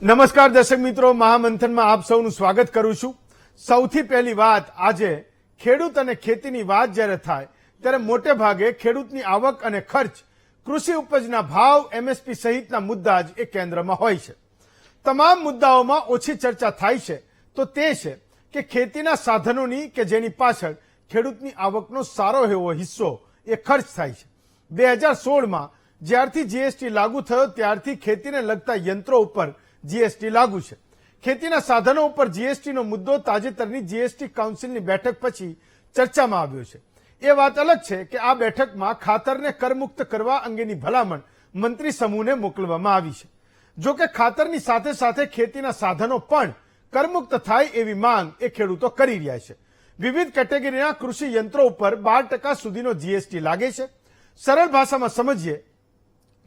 નમસ્કાર દર્શક મિત્રો, મહામંથનમાં આપ સૌનું સ્વાગત કરું છું। સૌથી પહેલી વાત, આજે ખેડૂત અને ખેતીની વાત જ્યારે થાય ત્યારે મોટે ભાગે ખેડૂતની આવક અને ખર્ચ, કૃષિ ઉપજના ભાવ, એમએસપી સહિતના મુદ્દા જ એ કેન્દ્રમાં હોય છે। તમામ મુદ્દાઓમાં ઓછી ચર્ચા થાય છે તો તે છે કે ખેતીના સાધનોની કે જેની પાછળ ખેડૂતની આવકનો સારો એવો હિસ્સો એ ખર્ચ થાય છે। 2016માં જ્યારથી જીએસટી લાગુ થયો ત્યારથી ખેતીને લગતા યંત્રો ઉપર જીએસટી લાગુ છે। ખેતીના સાધનો ઉપર જીએસટીનો મુદ્દો તાજેતરની જીએસટી કાઉન્સિલની બેઠક પછી ચર્ચામાં આવ્યો છે। એ વાત અલગ છે કે આ બેઠકમાં ખાતરને કરમુક્ત કરવા અંગેની ભલામણ મંત્રી સમૂહને મોકલવામાં આવી છે। જો કે ખાતરની સાથે સાથે ખેતીના સાધનો પણ કરમુક્ત થાય એવી માંગ એ ખેડૂતો કરી રહ્યા છે। વિવિધ કેટેગરીના કૃષિ યંત્રો ઉપર 12% સુધીનો જીએસટી લાગે છે। સરળ ભાષામાં સમજીએ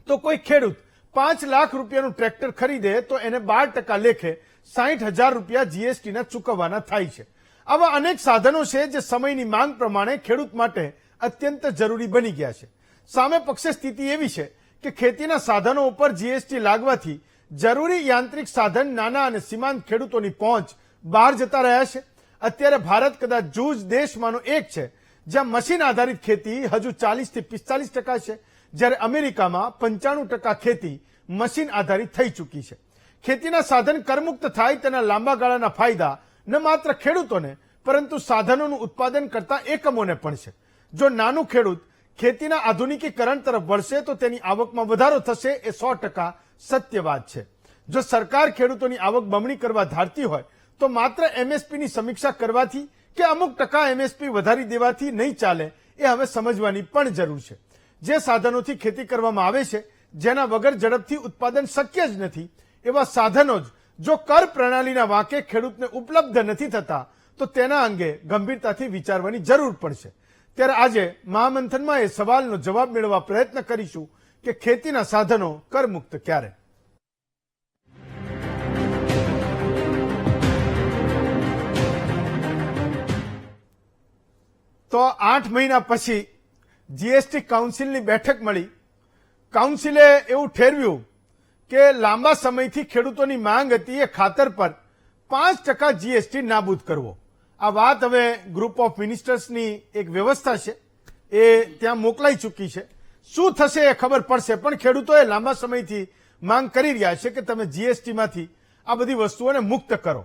તો કોઈ ખેડૂત 5 લાખ રૂપિયાનું ટ્રેક્ટર ખરીદે તો એને 12% લેખે 60,000 રૂપિયા જીએસટીના ચૂકવવાના થાય છે। આવા અનેક સાધનો છે જે સમયની માંગ પ્રમાણે ખેડૂત માટે અત્યંત જરૂરી બની ગયા છે। સામે પક્ષે સ્થિતિ એવી છે કે ખેતીના સાધનો ઉપર જીએસટી લાગવાથી જરૂરી યાંત્રિક સાધન નાના અને સીમાંત ખેડૂતોની પહોંચ બહાર જતા રહ્યા છે। અત્યારે ભારત કદાચ જૂજ દેશમાંનો એક છે જ્યાં મશીન આધારિત ખેતી હજુ 40 થી 45% છે, જ્યારે અમેરિકામાં 95% ખેતી મશીન આધારિત થઈ ચૂકી છે। ખેતીના સાધન કરમુક્ત થાય તેના લાંબા ગાળાના ફાયદા ન માત્ર ખેડૂતોને પરંતુ સાધનોનું ઉત્પાદન કરતા એકમોને પણ છે। જો નાનું ખેડૂત ખેતીના આધુનિકીકરણ તરફ વળશે તો તેની આવકમાં વધારો થશે, એ 100% સત્ય વાત છે। જો સરકાર ખેડૂતોની આવક બમણી કરવા ધારતી હોય તો માત્ર એમએસપીની સમીક્ષા કરવાથી કે અમુક ટકા એમએસપી વધારી દેવાથી નહીં ચાલે, એ હવે સમજવાની પણ જરૂર છે। જે સાધનોથી ખેતી કરવામાં આવે છે, જેના વગર ઝડપથી ઉત્પાદન શક્ય જ નથી, એવા સાધનો જ જો કર પ્રણાલીના વાંકે ખેડૂતને ઉપલબ્ધ નથી થતા તો તેના અંગે ગંભીરતાથી વિચારવાની જરૂર પડશે। ત્યારે આજે મહામંથનમાં એ સવાલનો જવાબ મેળવવા પ્રયત્ન કરીશું કે ખેતીના સાધનો કરમુક્ત ક્યારે। તો 8 મહિના પછી જીએસટી કાઉન્સિલની બેઠક મળી। કાઉન્સિલે એવું ઠેરવ્યું કે લાંબા સમયથી ખેડૂતોની માંગ હતી એ ખાતર પર 5% જીએસટી નાબૂદ કરવો। આ વાત હવે ગ્રુપ ઓફ મિનિસ્ટર્સની એક વ્યવસ્થા છે, એ ત્યાં મોકલાઈ ચૂકી છે। શું થશે એ ખબર પડશે, પણ ખેડૂતોએ લાંબા સમયથી માંગ કરી રહ્યા છે કે તમે જીએસટીમાંથી આ બધી વસ્તુઓને મુક્ત કરો।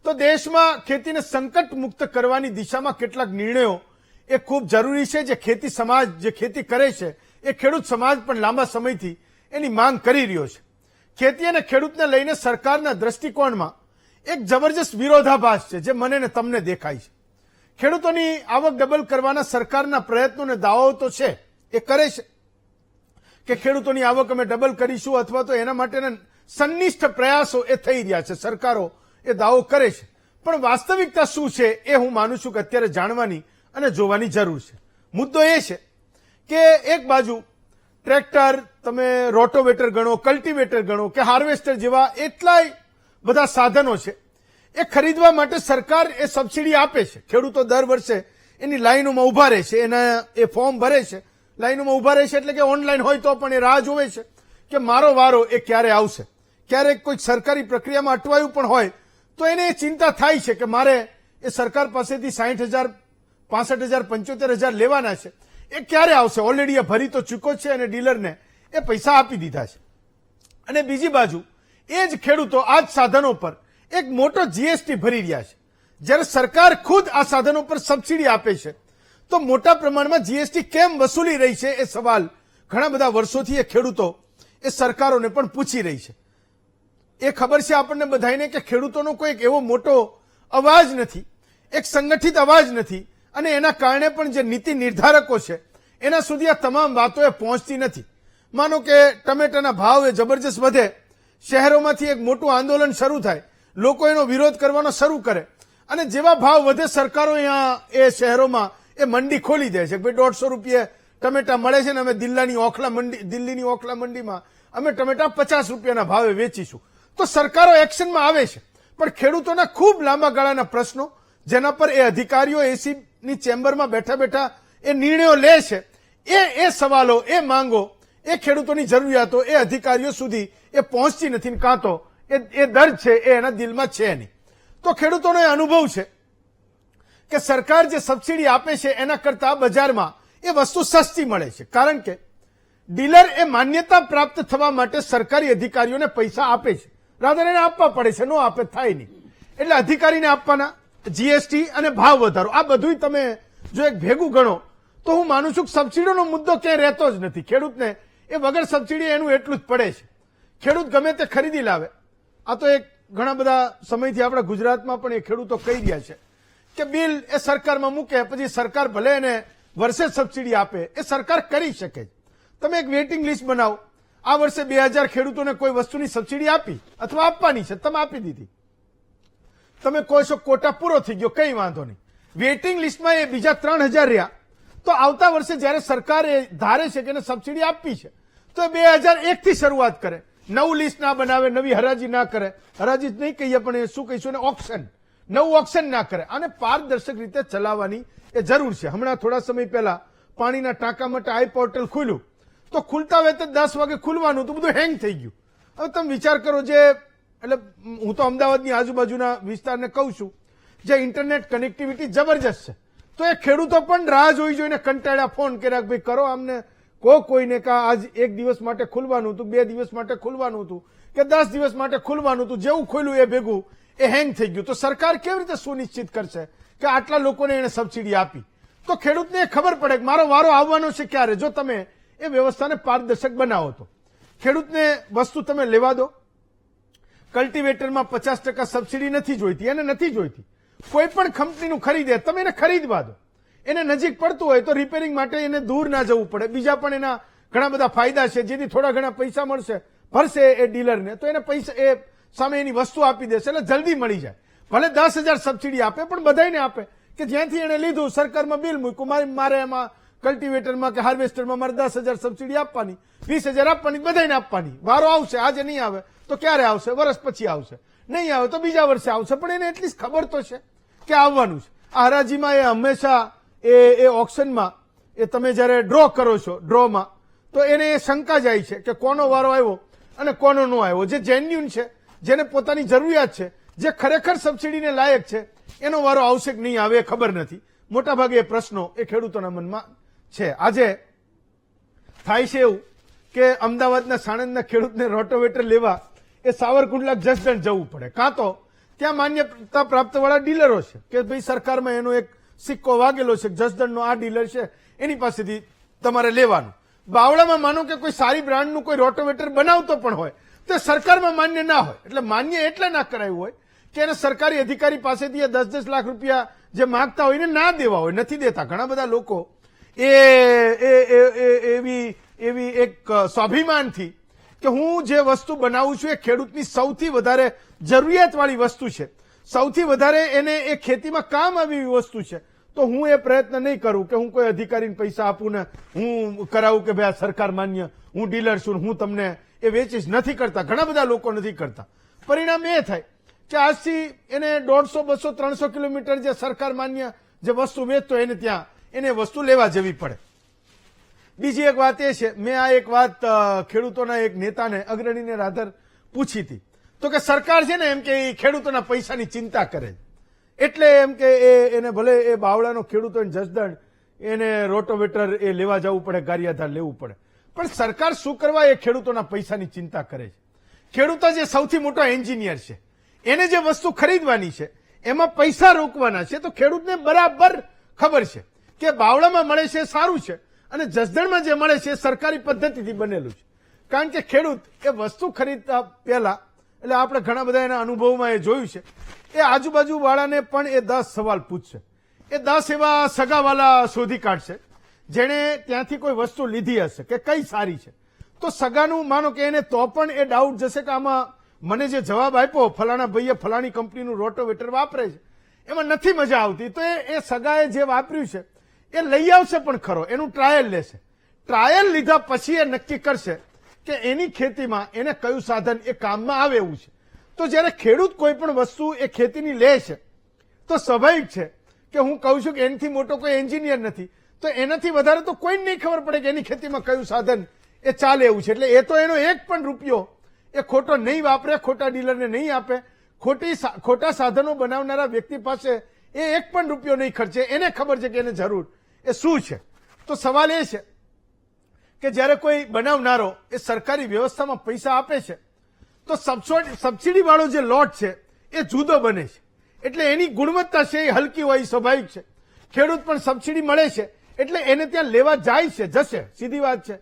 તો દેશમાં ખેતીને સંકટ મુક્ત કરવાની દિશામાં કેટલાક નિર્ણયો એ ખૂબ જરૂરી છે, જે ખેતી સમાજ જે ખેતી કરે છે એ ખેડૂત સમાજ પણ લાંબા સમયથી એની માંગ કરી રહ્યો છે। ખેતી અને ખેડૂતને લઈને સરકારના દ્રષ્ટિકોણમાં એક જબરજસ્ત વિરોધાભાસ છે જે મને ને તમને દેખાય છે। ખેડૂતોની આવક ડબલ કરવાના સરકારના પ્રયત્નોને દાવાઓ તો છે, એ કરે છે કે ખેડૂતોની આવક અમે ડબલ કરીશું અથવા તો એના માટેના સંનિષ્ઠ પ્રયાસો એ થઈ રહ્યા છે, સરકારો એ દાવો કરે છે, પણ વાસ્તવિકતા શું છે એ હું માનું છું કે અત્યારે જાણવાની અને જોવાની જરૂર છે। મુદ્દો એ છે કે એક બાજુ ટ્રેક્ટર, તમે રોટોવેટર ગણો, કલ્ટિવેટર ગણો કે હાર્વેસ્ટર જેવા એટલાય બધા સાધનો છે, એ ખરીદવા માટે સરકાર એ સબસિડી આપે છે। ખેડૂતો દર વર્ષે એની લાઈનોમાં ઉભા રહે છે, એના એ ફોર્મ ભરે છે, લાઈનોમાં ઉભા રહે છે, એટલે કે ઓનલાઈન હોય તો પણ એ રાહ જોવે છે કે મારો વારો એ ક્યારે આવશે। ક્યારેક કોઈ સરકારી પ્રક્રિયામાં અટવાયું પણ હોય તો એને એ ચિંતા થાય છે કે મારે એ સરકાર પાસેથી 60,000, 65,000, 75,000 લેવાના છે, એ ક્યારે આવશે। ઓલરેડી એ ભરી તો ચૂક્યો છે અને ડીલરને એ પૈસા આપી દીધા છે। અને બીજી બાજુ એ જ ખેડૂતો આ જ સાધનો પર એક મોટો જીએસટી ભરી રહ્યા છે। જ્યારે સરકાર ખુદ આ સાધનો પર સબસિડી આપે છે તો મોટા પ્રમાણમાં જીએસટી કેમ વસૂલી રહી છે, એ સવાલ ઘણા બધા વર્ષોથી એ ખેડૂતો એ સરકારોને પણ પૂછી રહી છે। એ ખબર છે આપણને બધાને કે ખેડૂતોનો કોઈ એવો મોટો અવાજ નથી, એક સંગઠિત અવાજ નથી, અને એના કારણે પણ જે નીતિ નિર્ધારકો છે એના સુધી આ તમામ વાતો એ પહોંચતી નથી। માનો કે ટમેટાના ભાવ એ જબરજસ્ત વધે, શહેરોમાંથી એક મોટું આંદોલન શરૂ થાય, લોકો એનો વિરોધ કરવાનો શરૂ કરે, અને જેવા ભાવ વધે સરકારો અહીંયા એ શહેરોમાં એ મંડી ખોલી દે છે કે ભાઈ 150 રૂપિયે ટમેટા મળે છે ને અમે દિલ્હીની ઓખલા મંડીમાં અમે ટમેટા 50 રૂપિયાના ભાવે વેચીશું। તો સરકારો એક્શનમાં આવે છે, પણ ખેડૂતોના ખૂબ લાંબા ગાળાના પ્રશ્નો જેના પર એ અધિકારીઓ એસીની ચેમ્બરમાં બેઠા બેઠા એ નિર્ણયો લે છે, એ સવાલો, એ માંગો, એ ખેડૂતોની જરૂરિયાતો એ અધિકારીઓ સુધી એ પહોંચતી નથી, કાં તો એ દર્દ છે એ એના દિલમાં છે નહીં. તો ખેડૂતોનો એ અનુભવ છે કે સરકાર જે સબસિડી આપે છે એના કરતા બજારમાં એ વસ્તુ સસ્તી મળે છે. કારણ કે ડીલર એ માન્યતા પ્રાપ્ત થવા માટે સરકારી અધિકારીઓને પૈસા આપે છે, રાધર એને આપવા પડે છે, નો આપે થાય નહીં. એટલે અધિકારીને આપવાના જીએસટી અને ભાવ વધારો આ બધું તમે જો એક ભેગું ગણો તો હું માનું છું કે સબસિડીનો મુદ્દો ક્યાંય રહેતો જ નથી. ખેડૂતને એ વગર સબસિડી એનું એટલું જ પડે છે. ખેડૂત ગમે તે ખરીદી લાવે. આ તો એક ઘણા બધા સમયથી આપણા ગુજરાતમાં પણ એ ખેડૂતો કહી રહ્યા છે કે બિલ એ સરકારમાં મૂકે, પછી સરકાર ભલે એને વર્ષે સબસિડી આપે, એ સરકાર કરી શકે છે. તમે એક વેઇટિંગ લિસ્ટ બનાવો. આ વર્ષે 2000 ખેડૂતોને કોઈ વસ્તુની સબસિડી આપી અથવા આપવાની છે, તમે આપી દીધી. તમે કહો છો કોટા પૂરો થઈ ગયો, કઈ વાંધો નહીં. વેઇટિંગ લિસ્ટમાં એ બીજા 3000 રહ્યા, તો આવતા વર્ષે જયારે સરકાર એ ધારે છે કે એને સબસિડી આપવી છે તો એ 2001 થી શરૂઆત કરે. નવું લિસ્ટ ના બનાવે, નવી હરાજી ના કરે. હરાજી જ નહીં કહીએ પણ એ શું કહીશું, ઓક્શન, નવું ઓક્શન ના કરે. અને પારદર્શક રીતે ચલાવવાની એ જરૂર છે. હમણાં થોડા સમય પહેલા પાણીના ટાંકા માટે આઈ પોર્ટલ ખુલ્યું, તો ખુલતા હોય તો 10 વાગે ખુલવાનું તો બધું હેંગ થઈ ગયું. હવે તમે વિચાર કરો, જે એટલે હું તો અમદાવાદની આજુબાજુના વિસ્તારને કહું છું, જે ઇન્ટરનેટ કનેક્ટિવિટી જબરજસ્ત છે, તો એ ખેડૂતો પણ રાહ જોઈને કંટાળ્યા, ફોન કર્યા કે ભાઈ કરો અમને કોઈને કા આજ 1 દિવસ માટે ખુલવાનું હતું, 2 દિવસ માટે ખુલવાનું હતું કે 10 દિવસ માટે ખુલવાનું હતું. જેવું ખુલ્યું એ ભેગું એ હેંગ થઈ ગયું. તો સરકાર કેવી રીતે સુનિશ્ચિત કરશે કે આટલા લોકોને એને સબસિડી આપી? તો ખેડૂતને ખબર પડે કે મારો વારો આવવાનો છે ક્યારે. જો તમે એ વ્યવસ્થાને પારદર્શક બનાવો તો ખેડૂતને વસ્તુ તમે લેવા દો. કલ્ટિવેટરમાં 50% સબસિડી નથી જોઈતી, એને નથી જોઈતી. કોઈ પણ કંપનીનું ખરીદે, તમે એને ખરીદવા દો. એને નજીક પડતું હોય તો રિપેરિંગ માટે એને દૂર ના જવું પડે. બીજા પણ એના ઘણા બધા ફાયદા છે, જેથી થોડા ઘણા પૈસા મળશે, ભરશે એ ડીલરને, તો એને પૈસા એ સામે એની વસ્તુ આપી દેશે, એટલે જલ્દી મળી જાય. ભલે 10,000 સબસિડી આપે પણ બધાને આપે કે જ્યાંથી એને લીધું સરકારમાં બિલ મૂક્યું, મારે એમાં કલ્ટિવેટરમાં કે હાર્વેસ્ટરમાં મારે 10,000 સબસિડી આપવાની, 20,000 આપવાની, બધાને આપવાની. વારો આવશે, આજે નહીં આવે તો ક્યારે આવશે? વર્ષ પછી આવશે. નહીં આવે તો બીજા વર્ષે આવશે, પણ એને એટલી ખબર તો છે કે આવવાનું છે. આ હરાજીમાં એ હંમેશા એ ઓક્શનમાં એ તમે જયારે ડ્રો કરો છો, ડ્રોમાં તો એને એ શંકા જાય છે કે કોનો વારો આવ્યો અને કોનો ન આવ્યો. જે જેન્યુન છે, જેને પોતાની જરૂરિયાત છે, જે ખરેખર સબસિડીને લાયક છે, એનો વારો આવશે કે નહીં આવે એ ખબર નથી. મોટાભાગે એ પ્રશ્નો એ ખેડૂતોના મનમાં છે. આજે થાય છે એવું કે અમદાવાદના સાણંદના ખેડૂતને રોટોવેટર લેવા એ સાવરકુંડલા જસદણ જવું પડે, કાં તો ત્યાં માન્યતા પ્રાપ્ત વાળા ડીલરો છે કે ભાઈ સરકારમાં એનો એક સિક્કો વાગેલો છે, જસદણનો આ ડીલર છે, એની પાસેથી તમારે લેવાનું. બાવળામાં માનો કે કોઈ સારી બ્રાન્ડનું કોઈ રોટોવેટર બનાવતો પણ હોય તો સરકારમાં માન્ય ના હોય. એટલે માન્ય એટલે ના કરાયું હોય કે એને સરકારી અધિકારી પાસેથી 10-10 લાખ રૂપિયા જે માંગતા હોય એને ના દેવા હોય, નથી દેતા. ઘણા બધા લોકો એવી એક સ્વાભિમાનથી કે હું જે વસ્તુ બનાવું છું એ ખેડૂતની સૌથી વધારે જરૂરિયાતવાળી વસ્તુ છે, સૌથી વધારે એને એ ખેતીમાં કામ આવે એવી વસ્તુ છે, તો હું એ પ્રયત્ન નહીં કરું કે હું કોઈ અધિકારીને પૈસા આપું ને હું કરાવું કે ભાઈ આ સરકાર માન્ય, હું ડીલર છું, હું તમને એ વેચીશ. નથી કરતા, ઘણા બધા લોકો નથી કરતા. પરિણામ એ થાય કે આજથી એને 150, 200, 300 કિલોમીટર જે સરકાર માન્ય જે વસ્તુ વેચતો એને ત્યાં એને વસ્તુ લેવા જવી પડે. બીજી એક વાત એ છે, મેં આ એક વાત ખેડૂતોના એક નેતાને, અગ્રણીને રાધર પૂછી હતી, તો કે સરકાર છે ને એમ કે ખેડૂતોના પૈસાની ચિંતા કરે, એટલે એમ કે એને ભલે એ બાવળાનો ખેડૂતો જસદણ એને રોટોવેટર એ લેવા જવું પડે, ગારિયાધાર લેવું પડે, પણ સરકાર શું કરવા એ ખેડૂતોના પૈસાની ચિંતા કરે છે. ખેડૂતો જે સૌથી મોટો એન્જિનિયર છે, એને જે વસ્તુ ખરીદવાની છે એમાં પૈસા રોકવાના છે, તો ખેડૂતને બરાબર ખબર છે કે બાવળામાં મળે છે સારું છે અને જસદણમાં જે મળે છે સરકારી પદ્ધતિથી બનેલું છે. કારણ કે ખેડૂત એ વસ્તુ ખરીદતા પહેલા, એટલે આપણે ઘણા બધા એના અનુભવમાં એ જોયું છે, એ આજુબાજુ વાળાને પણ એ 10 સવાલ પૂછશે. એ 10 એવા સગાવાલા શોધી કાઢશે જેણે ત્યાંથી કોઈ વસ્તુ લીધી હશે કે કઈ સારી છે. તો સગાનું માનો કે એને તો પણ એ ડાઉટ જશે કે આમાં મને જે જવાબ આપ્યો ફલાણા ભાઈએ ફલાણી કંપનીનું રોટોવેટર વાપરે છે એમાં નથી મજા આવતી, તો એ સગાએ જે વાપર્યું છે એ લઈ આવશે પણ ખરો, એનું ટ્રાયલ લેશે. ટ્રાયલ લીધા પછી એ નક્કી કરશે કે એની ખેતીમાં એને કયું સાધન એ કામમાં આવે એવું છે. તો જ્યારે ખેડૂત કોઈ પણ વસ્તુ એ ખેતીની લે છે તો સ્વાભાવિક છે કે હું કહું છું કે એનાથી મોટો કોઈ એન્જિનિયર નથી, તો એનાથી વધારે તો કોઈને નહીં ખબર પડે કે એની ખેતીમાં કયું સાધન એ ચાલે એવું છે. એટલે એ તો એનો એક પણ રૂપિયો એ ખોટો નહીં વાપરે, ખોટા ડીલરને નહીં આપે, ખોટા સાધનો બનાવનારા વ્યક્તિ પાસે એ એક પણ રૂપિયો નહીં ખર્ચે, એને ખબર છે કે એને જરૂર એ શું છે. તો સવાલ એ છે કે જ્યારે કોઈ બનાવનારો એ સરકારી વ્યવસ્થામાં પૈસા આપે છે તો સબસિડી વાળો જે લોટ છે એ જુદો બને છે, એટલે એની ગુણવત્તા છે એ હલકી હોય, સ્વાભાવિક છે. ખેડૂત પણ સબસિડી મળે છે એટલે એને ત્યાં લેવા જાય છે, જશે, સીધી વાત છે.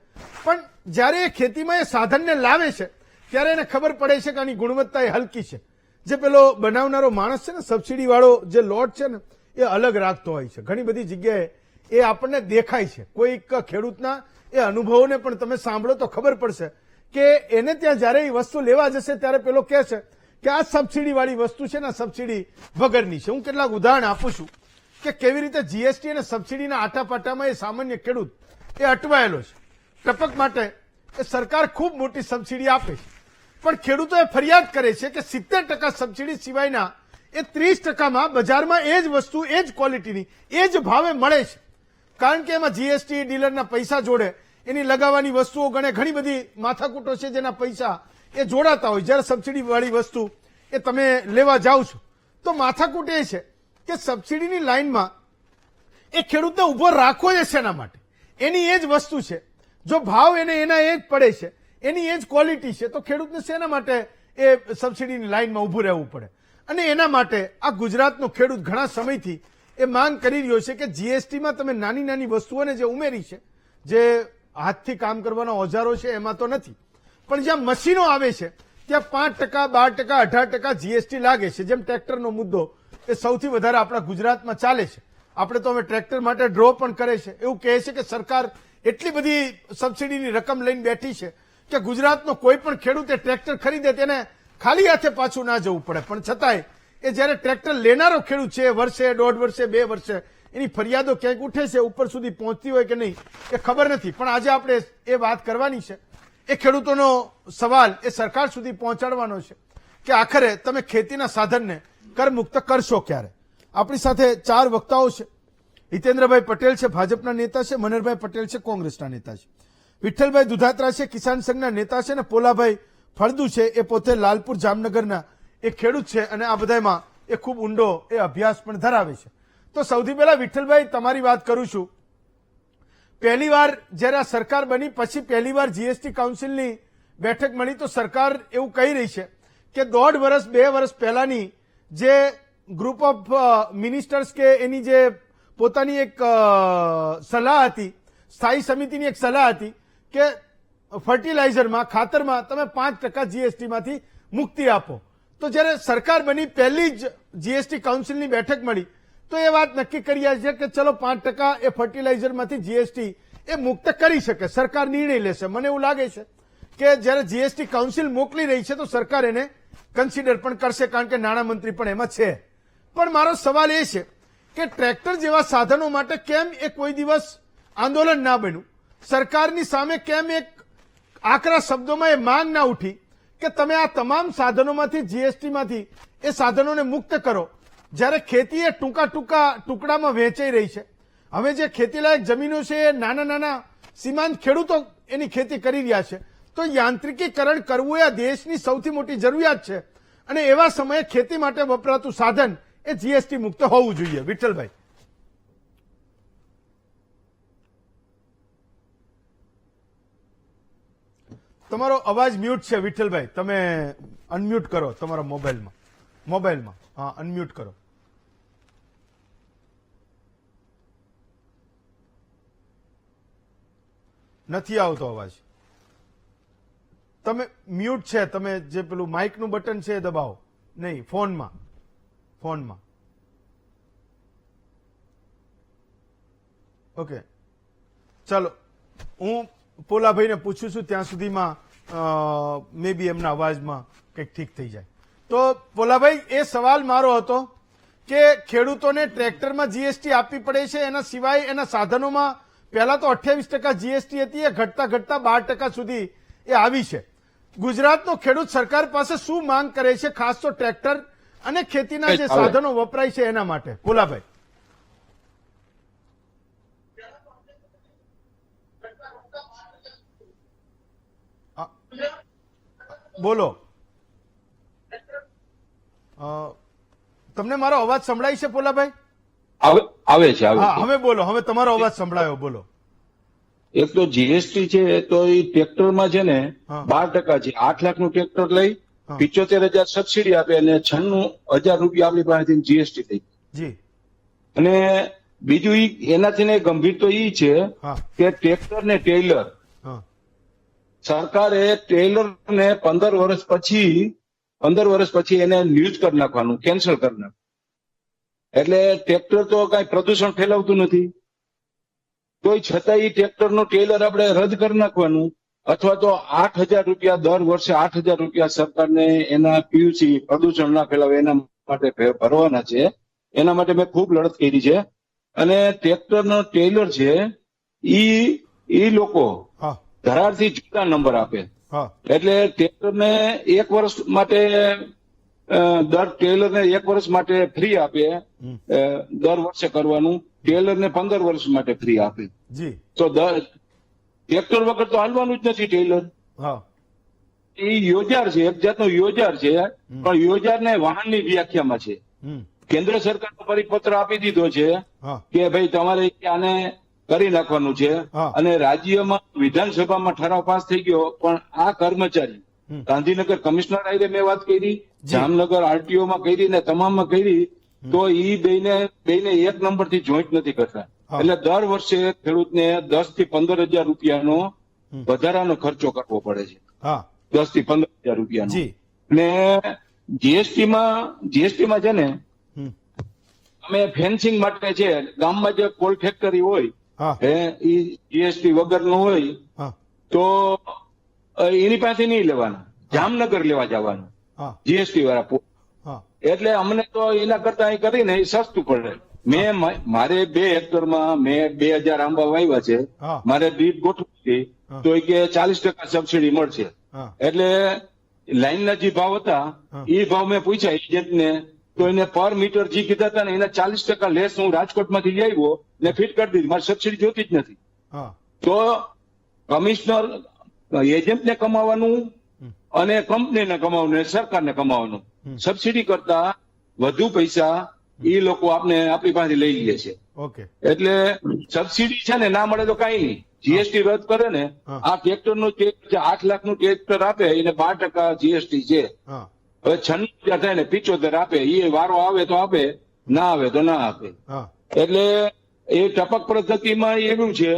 પણ જ્યારે એ ખેતીમાં એ સાધનને લાવે છે ત્યારે એને ખબર પડે છે કે આની ગુણવત્તા એ હલકી છે. જે પેલો બનાવનારો માણસ છે ને, સબસિડી વાળો જે લોટ છે ને, એ અલગ રાખતો હોય છે. ઘણી બધી જગ્યાએ એ આપણને દેખાય છે. કોઈક ખેડૂતના એ અનુભવોને પણ તમે સાંભળો તો ખબર પડશે કે એને ત્યાં જ્યારે એ વસ્તુ લેવા જશે ત્યારે પેલો કહે છે કે આ સબસિડી વાળી વસ્તુ છે ને, સબસિડી વગરની છે. હું કેટલાક ઉદાહરણ આપું છું કે કેવી રીતે જીએસટી અને સબસિડીના આટાપાટામાં એ સામાન્ય ખેડૂત એ અટવાયેલો છે. ટપક માટે એ સરકાર ખૂબ મોટી સબસિડી આપે છે, પણ ખેડૂતો એ ફરિયાદ કરે છે કે 70% સબસિડી સિવાયના એ 30%માં બજારમાં એ જ વસ્તુ, એ જ ક્વોલિટીની, એ જ ભાવે મળે છે. કારણ કે એમાં જીએસટી, ડીલરના પૈસા જોડે, એની લગાવવાની વસ્તુઓ ગણે, ઘણી બધી માથાકૂટો છે જેના પૈસા એ જોડાતા હોય. જ્યારે સબસિડી વાળી વસ્તુ એ તમે લેવા જાઓ છો તો માથાકૂટ એ છે કે સબસિડીની લાઈનમાં એ ખેડૂતને ઉભો રાખવો જ શેના માટે? એની એ જ વસ્તુ છે, જો ભાવ એને એના એ જ પડે છે, એની એ જ ક્વોલિટી છે, તો ખેડૂતને શેના માટે એ સબસિડીની લાઈનમાં ઉભું રહેવું પડે? અને એના માટે આ ગુજરાતનો ખેડૂત ઘણા સમયથી એ માંગ કરી રહ્યો છે કે જીએસટીમાં તમે નાની નાની વસ્તુઓને જે ઉમેરી છે, જે હાથથી કામ કરવાના ઓજારો છે એમાં તો નથી, પણ જ્યાં મશીનો આવે છે ત્યાં 5%, 12%, 18% જીએસટી લાગે છે. જેમ ટ્રેક્ટરનો મુદ્દો એ સૌથી વધારે આપણા ગુજરાતમાં ચાલે છે. આપણે તો હવે ટ્રેક્ટર માટે ડ્રો પણ કરે છે. એવું કહે છે કે સરકાર એટલી બધી સબસિડીની રકમ લઈને બેઠી છે કે ગુજરાતનો કોઈ પણ ખેડૂત ટ્રેક્ટર ખરીદે તેને ખાલી હાથે પાછું ના જવું પડે. પણ છતાંય એ જ્યારે ટ્રેક્ટર લેનારો ખેડૂત છે, વર્ષે, 1.5 વર્ષે, 2 વર્ષે એની ફરિયાદો ક્યાંક ઉઠે છે, ઉપર સુધી પહોંચતી હોય કે નહીં એ ખબર નથી. પણ આજે આપણે એ વાત કરવાની છે, એ ખેડૂતોનો સવાલ એ સરકાર સુધી પહોંચાડવાનો છે કે આખરે તમે ખેતીના સાધનને કરમુક્ત કરશો ક્યારે? આપણી સાથે 4 વક્તાઓ છે. હિતેન્દ્રભાઈ પટેલ છે, ભાજપના નેતા છે. મનહરભાઈ પટેલ છે, કોંગ્રેસના નેતા છે. વિઠ્ઠલભાઈ દુધાત્રા છે, કિસાન સંઘના નેતા છે. અને પોલાભાઈ ફળદુ છે, એ પોતે લાલપુર જામનગરના એ ખેડૂત છે અને આ બધામાં એ ખૂબ ઊંડો એ અભ્યાસ પણ ધરાવે છે. તો સૌથી પહેલા વિઠ્ઠલભાઈ તમારી વાત કરું છું. પહેલી વાર જ્યારે આ સરકાર બની પછી પહેલી વાર જીએસટી કાઉન્સિલની બેઠક મળી તો સરકાર એવું કહી રહી છે કે 1.5 વર્ષ 2 વર્ષ પહેલાની જે ગ્રુપ ઓફ મિનિસ્ટર્સ કે એની જે પોતાની એક સલાહ હતી, સ્થાયી સમિતિની એક સલાહ હતી કે ફર્ટિલાઇઝરમાં, ખાતરમાં તમે 5% જીએસટીમાંથી મુક્તિ આપો. તો જ્યારે સરકાર બની પહેલી જ જીએસટી કાઉન્સિલની બેઠક મળી તો એ વાત નક્કી કરી છે કે ચલો 5% એ ફર્ટિલાઇઝરમાંથી જીએસટી એ મુક્ત કરી શકે, સરકાર નિર્ણય લેશે. મને એવું લાગે છે કે જ્યારે જીએસટી કાઉન્સિલ મોકલી રહી છે તો સરકાર એને કન્સિડર પણ કરશે, કારણ કે નાણામંત્રી પણ એમાં છે. પણ મારો સવાલ એ છે કે ટ્રેક્ટર જેવા સાધનો માટે કેમ એ કોઈ દિવસ આંદોલન ના બન્યું? સરકારની સામે કેમ એક આકરા શબ્દોમાં એ માંગ ના ઉઠી કે તમે આ તમામ સાધનોમાંથી, જીએસટીમાંથી એ સાધનોને મુક્ત કરો? જ્યારે ખેતી એ ટુકડામાં વહેંચાઈ રહી છે. હવે જે ખેતીલાયક જમીનો છે એ નાના નાના સીમાંત ખેડૂતો એની ખેતી કરી રહ્યા છે. તો યાંત્રિકીકરણ કરવું એ આ દેશની સૌથી મોટી જરૂરિયાત છે અને એવા સમયે ખેતી માટે વપરાતું સાધન એ જીએસટી મુક્ત હોવું જોઈએ. વિઠ્ઠલભાઈ. તમારો અવાજ મ્યુટ છે વિઠ્ઠલભાઈ, તમે અનમ્યુટ કરો તમારા મોબાઈલમાં. હા, અનમ્યુટ કરો. નથી આવતો અવાજ. તમે મ્યુટ છે, તમે જે પેલું માઇકનું બટન છે એ દબાવો. નહીં, ફોનમાં. ઓકે, ચાલો હું પોલાભાઈને પૂછું છું, ત્યાં સુધીમાં મે બી એમના અવાજમાં કંઈક ઠીક થઈ જાય. તો પોલાભાઈ, એ સવાલ મારો હતો કે ખેડૂતોને ટ્રેક્ટરમાં જીએસટી આપવી પડે છે, એના સિવાય એના સાધનોમાં પહેલા તો 28% જીએસટી હતી, એ ઘટતા 12% સુધી એ આવી છે. ગુજરાતનો ખેડૂત સરકાર પાસે શું માંગ કરે છે, ખાસ તો ટ્રેક્ટર અને ખેતીના જે સાધનો વપરાય છે એના માટે? પોલાભાઈ. બોલો. તમને મારો અવાજ સંભળાય છે પોલાભાઈ? આવે છે હા, હવે બોલો. હવે તમારો અવાજ સંભળાયો, બોલો. એક તો જીએસટી છે તો એ ટ્રેક્ટરમાં છે ને હા. 12% છે. 8 લાખનું ટ્રેક્ટર લઈ હા. 75,000 સબસિડી આપે અને 96,000 રૂપિયા આપણી પાસેથી જીએસટી થઈ. જી. અને બીજું એનાથી ને ગંભીર તો એ છે હા. કે ટ્રેક્ટર ને ટેલર, હા. સરકારે ટેલરને 15 વર્ષ પછી એને ન્યૂઝ કરી નાખવાનું, કેન્સલ કરી નાખવાનું. એટલે ટ્રેક્ટર તો કઈ પ્રદૂષણ ફેલાવતું નથી, તોય છતાં એ ટ્રેક્ટરનું ટેલર આપણે રદ કરી નાખવાનું, અથવા તો 8,000 રૂપિયા દર વર્ષે 8,000 રૂપિયા સરકારને એના પીયુસી પ્રદૂષણ ના ફેલાવે એના માટે ભરવાના છે. એના માટે મેં ખૂબ લડત કરી છે. અને ટ્રેક્ટરનો ટેલર છે ઈ લોકો હા. ધરારથી જુદા નંબર આપે. હા. એટલે ટેલરને 1 વર્ષ માટે દર ટેલરને 1 વર્ષ માટે ફ્રી આપે, દર વર્ષે કરવાનું. ટેલરને 15 વર્ષ માટે ફ્રી આપે. જી. તો ટ્રેક્ટર વગર તો હાલવાનું જ નથી ટેલર. હા. એ યોજાર છે, એક જાતનો યોજાર છે, પણ યોજારને વાહનની વ્યાખ્યામાં છે. કેન્દ્ર સરકારનો પરિપત્ર આપી દીધો છે હા. કે ભાઈ તમારે આને કરી નાખવાનું છે. હા. અને રાજ્યમાં વિધાનસભામાં ઠરાવ પાસ થઈ ગયો, પણ આ કર્મચારી ગાંધીનગર કમિશનર આઈને મેં વાત કરી, જામનગર આરટીઓમાં કરી ને તમામમાં કરી, તો ઈ બેને 1 નંબરથી જોઈન્ટ નથી કરતા. એટલે દર વર્ષે ખેડૂતને 10 થી 15,000 રૂપિયાનો વધારાનો ખર્ચો કરવો પડે છે. હા. 10 થી 15,000 રૂપિયાનો. જી. ને જીએસટીમાં છે ને અમે ફેન્સિંગ માટે છે, ગામમાં જે કોલ ફેક્ટરી હોય હા. એ જીએસટી વગરનું હોય હા. તો એની પાસે નહીં લેવાના, જામનગર લેવા જવાનું હા. જીએસટી વાળા. હા. એટલે અમને તો એના કરતા અહીં કરીને એ સસ્તું પડે. મારે 2 હેક્ટરમાં મેં 2,000 આંબા વાવ્યા છે. હા. મારે બીજ ગોઠવી હતી તો એ કે 40% સબસિડી મળશે. હા. એટલે લાઈનના જે ભાવ હતા એ ભાવ મેં પૂછ્યા એજન્ટને, તો એને પર મીટર જે કીધા હતા ને એના 40% લેસ હું રાજકોટમાંથી લઈ આવ્યો ને ફિટ કરી દીધી. મારે સબસિડી જોતી જ નથી. હા. તો કમિશનર એજન્ટને કમાવાનું અને કંપનીને કમાવાનું, સરકારને કમાવાનું. સબસિડી કરતા વધુ પૈસા એ લોકો આપણી પાસે લઈ લે છે. ઓકે. એટલે સબસિડી છે ને ના મળે તો કઈ નહીં, જીએસટી રદ કરે ને. આ ટ્રેક્ટરનું 8 લાખનું ટ્રેક્ટર આપે એને 12% જીએસટી છે. હા. હવે 96,000 થાય ને 75 આપે, એ વારો આવે તો આપે, ના આવે તો ના આપે. હા. એટલે એ ટપક પદ્ધતિમાં એવું છે.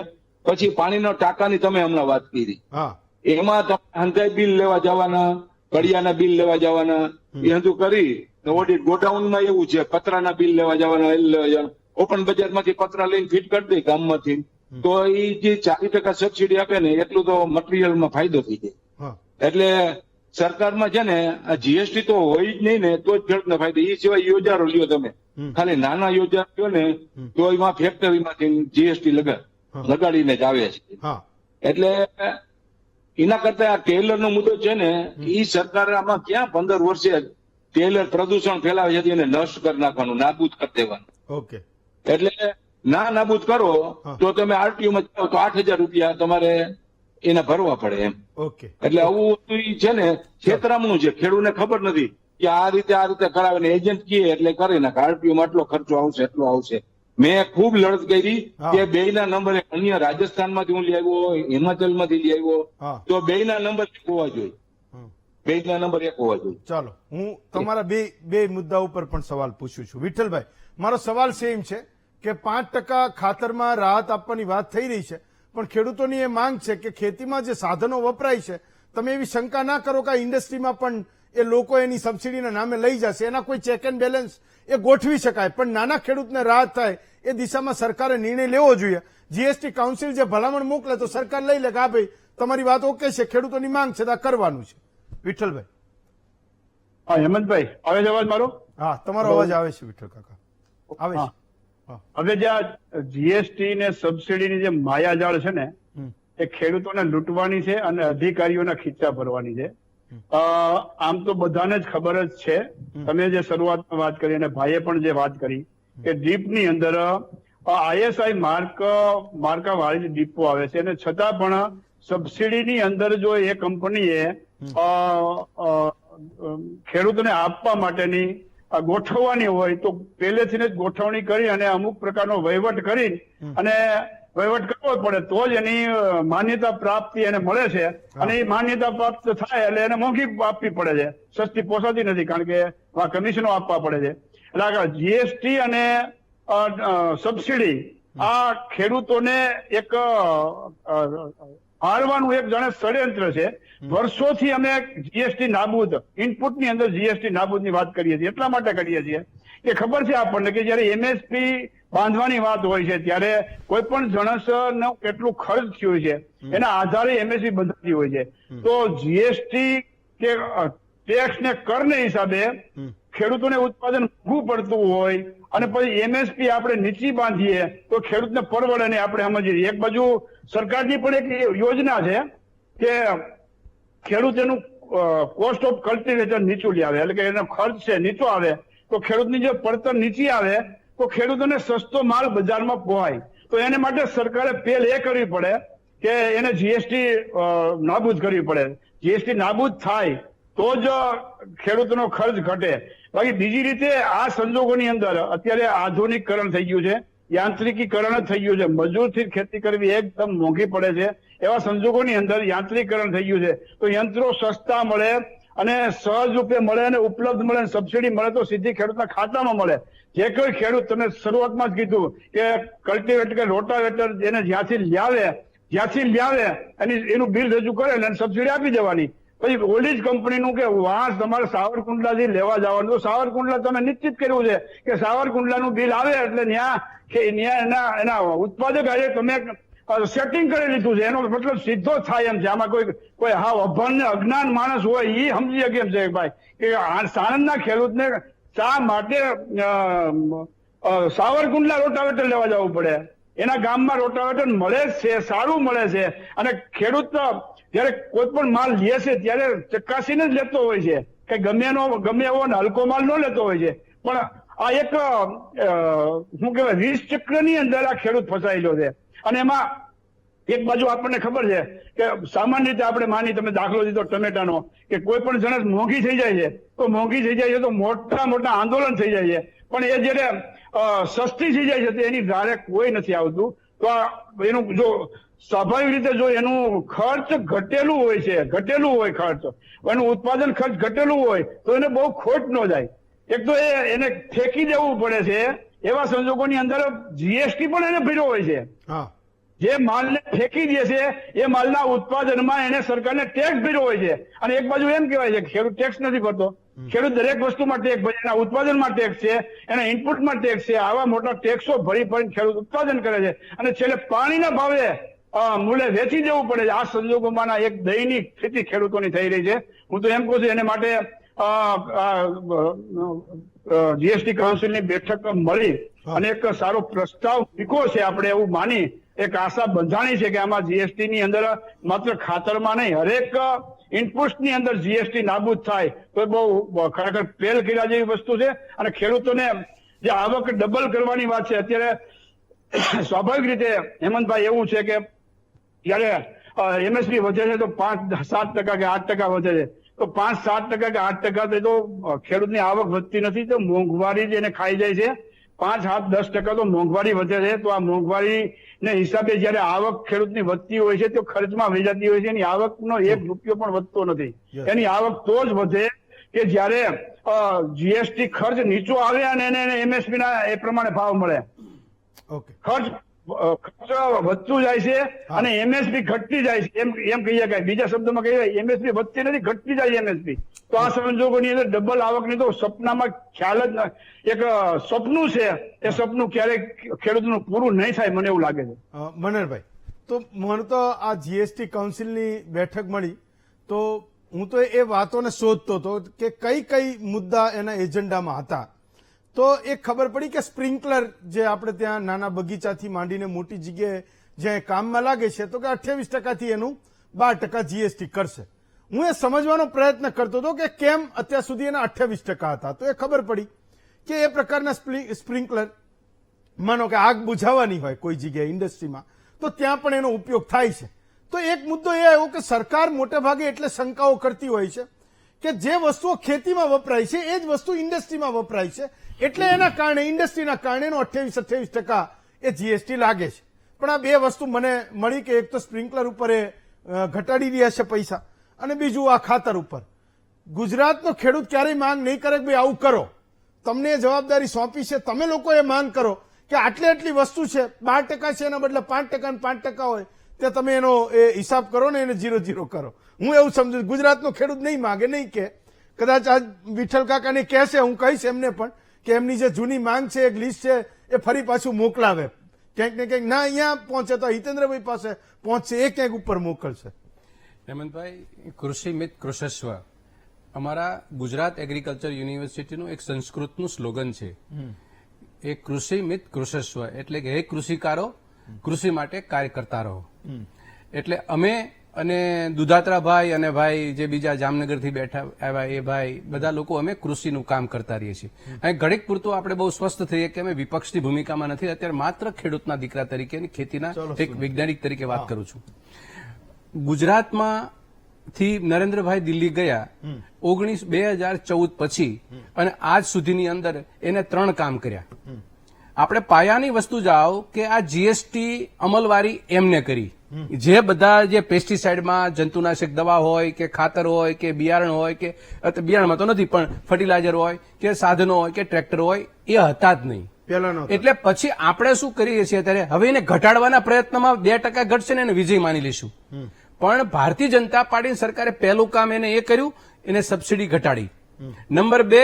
પછી પાણીના ટાંકાની તમે હમણાં વાત કરી, હા. એમાં તમે હંધાઈ બિલ લેવા જવાના, કડિયાના બિલ લેવા જવાના, એ બધું કરી ઓડિટ. ગોડાઉનમાં એવું છે, પતરાના બિલ લેવા જવાના, ઓપન બજારમાંથી પતરા લઈને ફિટ કરી દે ગામમાંથી, તો એ જે 40% સબસિડી આપે ને એટલું તો મટીરિયલમાં ફાયદો થઈ જાય. હા. એટલે સરકારમાં છે ને આ જીએસટી તો હોય જ નહીં ને તો જ ખેડૂતને ફાયદો. એ સિવાય યોજારો લ્યો તમે, ખાલી નાના યોજારો લ્યો ને તો એમાં ફેક્ટરીમાંથી જીએસટી લગાડીને જ આવે છે. હા. એટલે એના કરતા આ ટેલરનો મુદ્દો છે ને, એ સરકારે આમાં ક્યાં 15 વર્ષે ટેલર પ્રદૂષણ ફેલાવે છે એને નષ્ટ કરી નાખવાનું, નાબૂદ કરી દેવાનું. ઓકે. એટલે નાબૂદ કરો તો તમે આરટીઓમાં જાઓ તો 8,000 રૂપિયા તમારે એને ભરવા પડે એમ. ઓકે. એટલે આવું છે ને છેતરામણું છે. ખેડૂતને ખબર નથી કે આ રીતે કરાવે ને એજન્ટ કહે એટલે કરી નાખે. આરટીઓમાં આટલો ખર્ચો આવશે, એટલો આવશે. મેં ખૂબ લડત કરી કે 2ના નંબરે અન્ય રાજસ્થાનમાંથી હું લઈ આવ્યો, હિમાચલમાંથી લઈ આવ્યો, તો 2ના નંબર હોવા જોઈએ. 2ના નંબર 1 હોવા જોઈએ. ચાલો, હું તમારા બે મુદ્દા ઉપર પણ સવાલ પૂછું છું. વિઠ્ઠલભાઈ, મારો સવાલ સેમ છે કે 5% ખાતરમાં રાહત આપવાની વાત થઈ રહી છે, પણ ખેડૂતોની એ માંગ છે કે ખેતીમાં જે સાધનો વપરાય છે, તમે એવી શંકા ના કરો કે ઇન્ડસ્ટ્રીમાં પણ એ લોકો એની સબસિડીના નામે લઈ જશે. એના કોઈ ચેક એન્ડ બેલેન્સ એ ગોઠવી શકાય, પણ નાના ખેડૂતને રાહત થાય એ દિશામાં સરકારે નિર્ણય લેવો જોઈએ. જીએસટી કાઉન્સિલ જે ભલામણ મોકલે તો સરકાર લઈ લે કે હા ભાઈ તમારી વાત ઓકે છે, ખેડૂતોની માંગ છે, કરવાનું છે. વિઠ્ઠલભાઈ. હા હેમંતભાઈ, આવે છે અવાજ મારો? હા, તમારો અવાજ આવે છે વિઠ્ઠલ કાકા, આવે છે. હવે જે આ જીએસટી ને સબસિડીની જે માયાજાળ છે ને એ ખેડૂતોને લૂંટવાની છે અને અધિકારીઓના ખીચા ભરવાની છે. આમ તો બધાને જ ખબર જ છે. તમે જે શરૂઆતમાં વાત કરી અને ભાઈએ પણ જે વાત કરી કે ડીપની અંદર આઈએસઆઈ માર્કા વાળી ડીપો આવે છે અને છતાં પણ સબસિડીની અંદર જો એ કંપનીએ ખેડૂતોને આપવા માટેની ગોઠવવાની હોય તો પહેલેથી જ ગોઠવણી કરી અને અમુક પ્રકારનો વહીવટ કરી અને વહીવટ કરવો પડે તો જ એની માન્યતા પ્રાપ્તિ એને મળે છે. અને એ માન્યતા પ્રાપ્ત થાય એટલે એને મોંઘી આપવી પડે છે, સસ્તી પોસાતી નથી, કારણ કે આ કમિશનો આપવા પડે છે. એટલે જીએસટી અને સબસિડી આ ખેડૂતોને એક હારવાનું એક જાણે ષડયંત્ર છે. વર્ષોથી અમે જીએસટી નાબૂદ, ઇનપુટની અંદર જીએસટી નાબૂદની વાત કરીએ છીએ. એટલા માટે કરીએ છીએ કે ખબર છે આપણને કે જયારે એમએસપી બાંધવાની વાત હોય છે ત્યારે કોઈ પણ જણસનો કેટલું ખર્ચ થયું છે એના આધારે એમએસપી બંધાતી હોય છે. તો જીએસટી કે ટેક્સ ને કરને હિસાબે ખેડૂતોને ઉત્પાદન મોંઘું પડતું હોય અને પછી એમએસપી આપણે નીચી બાંધીએ તો ખેડૂતને પરવડે નહીં. આપણે સમજીએ એક બાજુ સરકારની પણ એક યોજના છે કે ખેડૂત એનું કોસ્ટ ઓફ કલ્ટિવેટર નીચું લાવે, એટલે કે એનો ખર્ચ છે નીચો આવે તો ખેડૂતની જે પડતર નીચી આવે તો ખેડૂતોને સસ્તો માલ બજારમાં પહોંચાય. તો એને માટે સરકારે પહેલ એ કરવી પડે કે એને જીએસટી નાબૂદ કરવી પડે. જીએસટી નાબૂદ થાય તો જ ખેડૂતોનો ખર્ચ ઘટે. બાકી બીજી રીતે આ સંજોગોની અંદર અત્યારે આધુનિકીકરણ થઈ ગયું છે, યાંત્રિકીકરણ જ થઈ ગયું છે, મજૂરથી ખેતી કરવી એકદમ મોંઘી પડે છે. એવા સંજોગોની અંદર યાંત્રિકીકરણ થઈ ગયું છે તો યંત્રો સસ્તા મળે અને સહજ રૂપે મળે અને ઉપલબ્ધ મળે, સબસિડી મળે તો સીધી ખેડૂતના ખાતામાં મળે. જે કોઈ ખેડૂત, તમે શરૂઆતમાં જ કીધું કે કલ્ટિવેટર કે રોટાવેટર એને જ્યાંથી લાવે એનું બિલ રજૂ કરે એટલે સબસિડી આપી દેવાની. પછી ઓલી જ કંપનીનું કે વાંસ તમારે સાવરકુંડલાથી લેવા જવાનું, તો સાવરકુંડલા તમે નિશ્ચિત કર્યું છે કે સાવરકુંડલાનું બિલ આવે એટલે ત્યાં એના ઉત્પાદક આજે તમે સેટિંગ કરી લીધું છે. એનો મતલબ સીધો થાય એમ છે. આમાં કોઈ હાવ અભણ ને અજ્ઞાન માણસ હોય એ સમજી શકે એમ છે ભાઈ કે સાણંદના ખેડૂતને શા માટે સાવરકુંડલા રોટાવેટર લેવા જવું પડે. એના ગામમાં રોટાવેટર મળે જ છે, સારું મળે છે. અને ખેડૂત જયારે કોઈ પણ માલ લે છે ત્યારે ચકાસીને જ લેતો હોય છે કે ગમે એવો હલકો માલ ન લેતો હોય છે. પણ આ એક શું કહેવાય વીસ ચક્રની અંદર આ ખેડૂત ફસાયેલો છે. અને એમાં એક બાજુ આપણને ખબર છે કે સામાન્ય રીતે આપણે માની, તમે દાખલો દીધો ટમેટાનો, કે કોઈ પણ જણસ મોંઘી થઈ જાય છે તો મોટા આંદોલન થઈ જાય છે. પણ એ જયારે સસ્તી થઈ જાય છે તો એની ધારે કોઈ નથી આવતું. તો એનું જો સ્વાભાવિક રીતે જો એનું ખર્ચ ઘટેલું હોય ખર્ચ, એનું ઉત્પાદન ખર્ચ ઘટેલું હોય તો એને બહુ ખોટ ન જાય. એક તો એને ફેંકી દેવું પડે છે. એવા સંજોગોની અંદર જીએસટી પણ એને ભર્યો હોય છે. જે માલને ફેંકી દે છે એ માલના ઉત્પાદનમાં એને સરકારને ટેક્સ ભર્યો હોય છે. અને એક બાજુ એમ કહેવાય છે કે ખેડૂત ટેક્સ નથી ભરતો. ખેડૂત દરેક વસ્તુમાં ટેક્સ ભરે, એના ઉત્પાદનમાં ટેક્સ છે, એના ઇનપુટમાં ટેક્સ છે. આવા મોટા ટેક્સો ભરી ખેડૂત ઉત્પાદન કરે છે અને છેલ્લે પાણીના ભાવે મૂલ્ય વેચી દેવું પડે છે. આ સંજોગોમાંના એક દયનીય સ્થિતિ ખેડૂતોની થઈ રહી છે. હું તો એમ કહું છું એને માટે જીએસટી કાઉન્સિલની બેઠક મળી અને એક સારો પ્રસ્તાવ મૂક્યો છે. આપણે એવું માની એક આશા બંધાણી છે કે આમાં જીએસટી ની અંદર માત્ર ખાતરમાં નહીં, હરેક ઇનપુટ્સની અંદર જીએસટી નાબૂદ થાય તો બહુ ખરેખર પહેલ કર્યા જેવી વસ્તુ છે. અને ખેડૂતોને જે આવક ડબલ કરવાની વાત છે અત્યારે સ્વાભાવિક રીતે હેમંતભાઈ એવું છે કે જયારે એમએસપી વધે છે તો 5-7% કે 8% વધે છે. તો 5-7% કે 8% તો ખેડૂતની આવક વધતી નથી, તો મોંઘવારી જ એને ખાઈ જાય છે. 5-10% તો મોંઘવારી વધે છે. તો આ મોંઘવારીને હિસાબે જયારે આવક ખેડૂતની વધતી હોય છે તો ખર્ચમાં વહી જતી હોય છે. એની આવકનો 1 રૂપિયો પણ વધતો નથી. એની આવક તો જ વધે કે જયારે જીએસટી ખર્ચ નીચો આવે અને એને એમએસપી ના એ પ્રમાણે ભાવ મળે. ખર્ચ વધતું જાય છે અને એમએસપી ઘટતી જાય છે. એમ કહીએ કે બીજા શબ્દમાં કહીએ એમએસપી વધતી નથી, ઘટતી જાય એમએસપી. તો આ સંજોગોની અંદર ડબલ આવકની તો સપનામાં ખ્યાલ જ એક સપનું છે. એ સપનું ક્યારેક ખેડૂતનું પૂરું નહીં થાય મને એવું લાગે છે. મનહરભાઈ, તો મને તો આ જીએસટી કાઉન્સિલની બેઠક મળી તો હું તો એ વાતોને શોધતો હતો કે કઈ મુદ્દા એના એજન્ડામાં હતા. તો એ ખબર પડી કે સ્પ્રિંકલર જે આપણે ત્યાં નાના બગીચાથી માંડીને મોટી જગ્યાએ જ્યાં કામમાં લાગે છે તો કે 28% એનું 12% જીએસટી કરશે. હું એ સમજવાનો પ્રયત્ન કરતો હતો કે કેમ અત્યાર સુધી એના 28% હતા. તો એ ખબર પડી કે એ પ્રકારના સ્પ્રિંકલર, માનો કે આગ બુઝાવવાની હોય કોઈ જગ્યાએ ઇન્ડસ્ટ્રીમાં, તો ત્યાં પણ એનો ઉપયોગ થાય છે. તો એક મુદ્દો એ આવ્યો કે સરકાર મોટે ભાગે એટલે શંકાઓ કરતી હોય છે કે જે વસ્તુઓ ખેતીમાં વપરાય છે એ જ વસ્તુ ઇન્ડસ્ટ્રીમાં વપરાય છે, એટલે એના કારણે ઇન્ડસ્ટ્રીના કારણે 28-28% એ જીએસટી લાગે છે. પણ આ બે વસ્તુ મને મળી કે એક તો સ્પ્રિંકલર ઉપર એ ઘટાડી રહ્યા છે પૈસા, અને બીજું આ ખાતર ઉપર. ગુજરાતનો ખેડૂત ક્યારેય માંગ નહીં કરે કે ભાઈ આવું કરો, તમને એ જવાબદારી સોંપી છે, તમે લોકો એ માંગ કરો કે આટલી વસ્તુ છે, 12% છે એના બદલે 5% અને 5% હોય તે તમે એનો એ હિસાબ કરો ને એને 0-0 કરો. હું એવું સમજુ ગુજરાતનો ખેડૂત નહીં માંગે, નહીં કે કદાચ આજ વિઠ્ઠલ કાકાને કહેશે, હું કહીશ એમને પણ કે એમની જે જૂની માંગ છે, એક લિસ્ટ છે, એ ફરી પાછું મોકલાવે ક્યાંક ને ક્યાંક. ના અહીંયા પહોંચે તો હિતેન્દ્રભાઈ પાસે પહોંચશે, એ ક્યાંક ઉપર મોકલશે. હેમંતભાઈ, કૃષિ મિત કૃષસ્વ અમારા ગુજરાત એગ્રીકલ્ચર યુનિવર્સિટીનું એક સંસ્કૃતનું સ્લોગન છે. એ કૃષિ મિત કૃષસ્વ એટલે કે હે કૃષિકારો, કૃષિ માટે કાર્ય કરતા રહો. એટલે અમે અને દુધાત્રાભાઈ અને ભાઈ જે બીજા જામનગરથી બેઠા આવ્યા એ ભાઈ બધા લોકો અમે કૃષિનું કામ કરતા રહીએ છીએ. અહીં ઘડીક પૂરતું આપણે બહુ સ્વસ્થ થઈએ કે અમે વિપક્ષની ભૂમિકામાં નથી, અત્યારે માત્ર ખેડૂતના દીકરા તરીકે અને ખેતીના એક વૈજ્ઞાનિક તરીકે વાત કરું છું. ગુજરાતમાં થી નરેન્દ્રભાઈ દિલ્હી ગયા 2014 પછી અને આજ સુધીની અંદર એને 3 કામ કર્યા. આપણે પાયાની વસ્તુ જાઓ કે આ જીએસટી અમલવારી એમને કરી, જે બધા જે પેસ્ટિસાઇડમાં જંતુનાશક દવા હોય કે ખાતર હોય કે બિયારણ હોય કે બિયારણમાં તો નથી પણ ફર્ટિલાઇઝર હોય કે સાધનો હોય કે ટ્રેક્ટર હોય એ હતા જ નહીં. એટલે પછી આપણે શું કરીએ છીએ અત્યારે, હવે એને ઘટાડવાના પ્રયત્નમાં 2% ઘટશે ને એને વિજય માની લઈશું. પણ ભારતીય જનતા પાર્ટી સરકારે પહેલું કામ એને એ કર્યું, એને સબસિડી ઘટાડી. નંબર 2,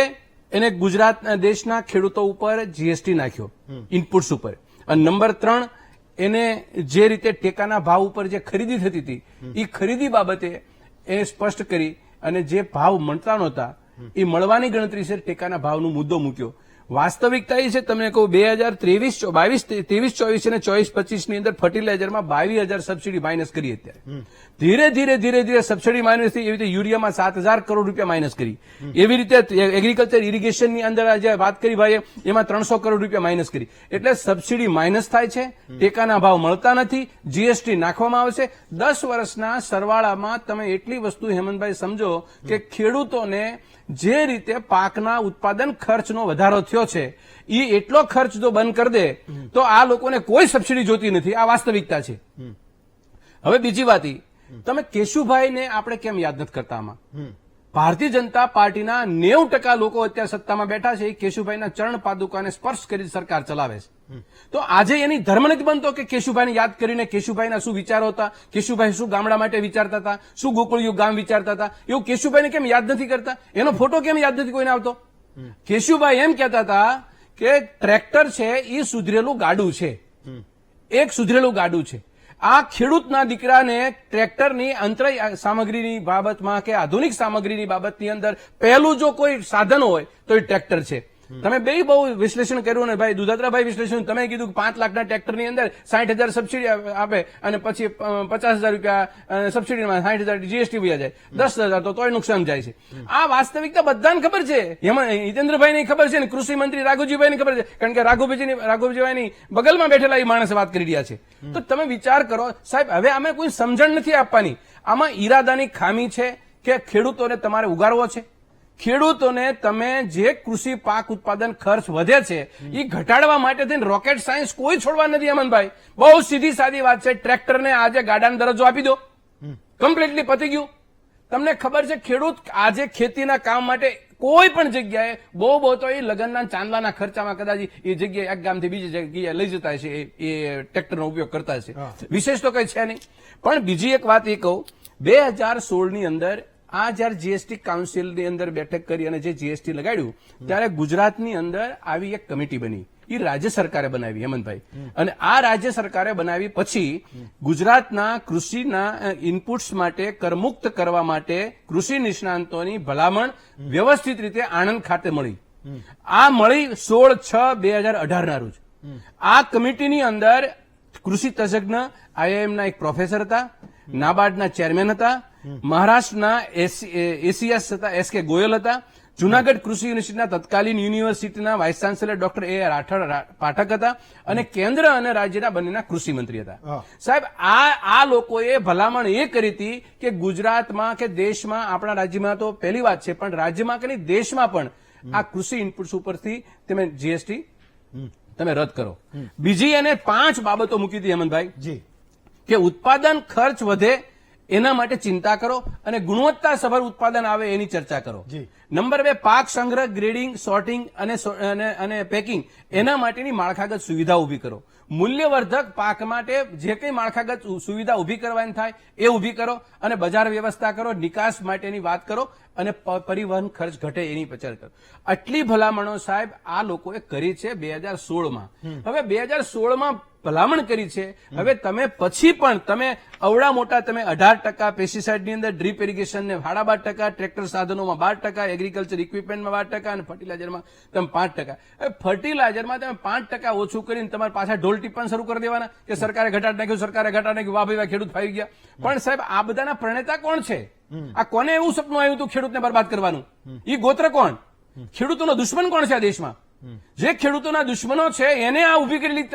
એને ગુજરાત દેશના ખેડૂતો ઉપર જીએસટી નાખ્યો ઇનપુટ્સ ઉપર. અને નંબર 3, એને જે રીતે ટેકાના ભાવ ઉપર જે ખરીદી થતી હતી એ ખરીદી બાબતે એ સ્પષ્ટ કરી અને જે ભાવ મળતા નહોતા એ મળવાની ગણતરી છે ટેકાના ભાવનો મુદ્દો મૂક્યો. વાસ્તવિકતા એ છે, તમને કહું 2023-24 અને 24-25 ની અંદર ફર્ટિલાઇઝરમાં 22,000 સબસિડી માઇનસ કરી. અત્યારે ધીરે ધીરે સબસિડી માઇનસ થઈ. એવી રીતે યુરિયામાં 7,000 કરોડ રૂપિયા માઇનસ કરી. એવી રીતે એગ્રીકલ્ચર ઇરિગેશનની અંદર જે વાત કરી ભાઈએ એમાં 300 કરોડ રૂપિયા માઇનસ કરી. એટલે સબસિડી માઇનસ થાય છે, ટેકાના ભાવ મળતા નથી, જીએસટી નાખવામાં આવશે. 10 વર્ષના સરવાળામાં તમે એટલી વસ્તુ હેમંતભાઈ સમજો કે ખેડૂતોને જે રીતે પાકના ઉત્પાદન ખર્ચનો વધારો થયો છે એ એટલો ખર્ચ જો બંધ કરી દે તો આ લોકોને કોઈ સબસિડી જોતી નથી. આ વાસ્તવિકતા છે. હવે બીજી વાત, તમે કેશુભાઈને આપણે કેમ યાદ નથી કરતા? આમાં ભારતીય જનતા પાર્ટીના 90% લોકો અત્યારે સત્તામાં બેઠા છે, એ કેશુભાઈના ચરણ પાદુકાને સ્પર્શ કરી સરકાર ચલાવે છે. તો આજે એની ધર્મ નથી બનતો કે કેશુભાઈને યાદ કરીને કેશુભાઈના શું વિચારો હતા, કેશુભાઈ શું ગામડા માટે વિચારતા હતા, શું ગોકુળિયું ગામ વિચારતા હતા, એવું કેશુભાઈને કેમ યાદ નથી કરતા? એનો ફોટો કેમ યાદ નથી કોઈને આવતો? કેશુભાઈ એમ કહેતા હતા કે ટ્રેક્ટર છે એ સુધરેલું ગાડું છે, એક સુધરેલું ગાડું છે. આ ખેડૂતના દીકરાને ટ્રેક્ટરની અંતર સામગ્રીની બાબતમાં કે આધુનિક સામગ્રીની બાબતની અંદર પહેલું જો કોઈ સાધન હોય તો એ ટ્રેક્ટર છે. તમે બે બહુ વિશ્લેષણ કર્યું ને ભાઈ દુધાત્રાભાઈ વિશ્લેષણ, તમે કીધું કે 5 લાખના ટ્રેક્ટરની અંદર 60,000 સબસિડી આપે અને પછી 50,000 રૂપિયા સબસિડીમાં 60,000 જીએસટી વયા જાય, 10,000 તો તોય નુકસાન જાય છે. આ વાસ્તવિકતા બધાને ખબર છે. એમાં હિતેન્દ્રભાઈને ખબર છે ને કૃષિ મંત્રી રાઘુજીભાઈને ખબર છે, કારણ કે રાઘુજીભાઈની બગલમાં બેઠેલા એ માણસે વાત કરી રહ્યા છે. તો તમે વિચાર કરો સાહેબ, હવે આમાં કોઈ સમજણ નથી આપવાની. આમાં ઈરાદાની ખામી છે કે ખેડૂતોને તમારે ઉગારવો છે. ખેડૂતોને તમે જે કૃષિ પાક ઉત્પાદન ખર્ચ વધે છે એ ઘટાડવા માટે થઈને રોકેટ સાયન્સ કોઈ છોડવા નથી. હેમંતભાઈ, બહુ સીધી સાદી વાત છે. ટ્રેક્ટરને આજે ગાડાનો દરજ્જો આપી દો, કમ્પ્લીટલી પતી ગયું. તમને ખબર છે ખેડૂત આજે ખેતીના કામ માટે કોઈ પણ જગ્યાએ બહુ તો એ લગ્નના ચાંદલાના ખર્ચામાં કદાચ એ જગ્યાએ એક ગામથી બીજી જગ્યાએ લઈ જતા છે, એ ટ્રેક્ટરનો ઉપયોગ કરતા છે. વિશેષ તો કઈ છે નહીં. પણ બીજી એક વાત એ કહું, 2016 ની અંદર આ જયારે જીએસટી કાઉન્સિલની અંદર બેઠક કરી અને જે જીએસટી લગાડ્યું ત્યારે ગુજરાતની અંદર આવી એક કમિટી બની. એ રાજ્ય સરકારે બનાવી હેમંતભાઈ. અને આ રાજ્ય સરકારે બનાવી પછી ગુજરાતના કૃષિના ઇનપુટ્સ માટે કરમુક્ત કરવા માટે કૃષિ નિષ્ણાંતોની ભલામણ વ્યવસ્થિત રીતે આણંદ ખાતે મળી. આ મળી 16/6/2018 ના રોજ. આ કમિટીની અંદર કૃષિ તજજ્ઞ આઈઆઈએમના એક પ્રોફેસર હતા, નાબાર્ડના ચેરમેન હતા, મહારાષ્ટ્રના એસીએસ હતા, એસ કે ગોયલ હતા, જુનાગઢ કૃષિ યુનિવર્સિટીના તત્કાલીન યુનિવર્સિટીના વાઇસ ચાન્સેલર ડોક્ટર એ રાઠોડ પાઠક હતા અને કેન્દ્ર અને રાજ્યના બંનેના કૃષિ મંત્રી હતા. હા. સાહેબ આ લોકોએ ભલામણ એ કરી હતી કે ગુજરાતમાં કે દેશમાં, આપણા રાજ્યમાં તો પહેલી વાત છે, પણ રાજ્યમાં કે નહીં દેશમાં પણ આ કૃષિ ઇનપુટ્સ ઉપરથી તમે જીએસટી તમે રદ કરો. બીજી એને 5 બાબતો મૂકી હતી હેમંતભાઈ જી કે ઉત્પાદન ખર્ચ વધે એના માટે ચિંતા કરો અને ગુણવત્તાસભર ઉત્પાદન આવે એની ચર્ચા કરો. જી. નંબર 2, પાક સંગ્રહ, ગ્રેડિંગ, સોર્ટિંગ અને પેકિંગ એના માટેની માળખાગત સુવિધા ઉભી કરો. મૂલ્યવર્ધક પાક માટે જે કંઈ માળખાગત સુવિધા ઉભી કરવાની થાય એ ઉભી કરો અને બજાર વ્યવસ્થા કરો, નિકાસ માટેની વાત કરો અને પરિવહન ખર્ચ ઘટે એની પ્રચાર કરો. આટલી ભલામણો સાહેબ આ લોકોએ કરી છે 2016માં. હવે 2016માં ભલામણ કરી છે. હવે તમે પછી પણ તમે અવડા મોટા તમે 18% પેસ્ટિસાઇડની અંદર ડ્રીપ ઇરિગેશન ને 12.5%, ટ્રેક્ટર સાધનોમાં 12%, એગ્રીકલ્ચર ઇક્વિપમેન્ટમાં 12% અને ફર્ટિલાઇઝરમાં તમે 5%. હવે ફર્ટિલાઇઝરમાં તમે 5% ઓછું કરીને તમારે પાછા ઢોલ ટિપ્પણ શરૂ કરી દેવાના કે સરકારે ઘટાડી નાખ્યું, સરકારે ઘટાડી નાખ્યું, વાહ ભાઈ વાહ ખેડૂત ફાવી ગયા. પણ સાહેબ આ બધાના પ્રણેતા કોણ છે? આ કોને એવું સપનું આવ્યું હતું ખેડૂતને બરબાદ કરવાનું? એ ગોત્ર કોણ? ખેડૂતોનો દુશ્મન કોણ છે આ દેશમાં? જે ખેડૂતોના દુશ્મનો છે એને આ ઉભી કરેલી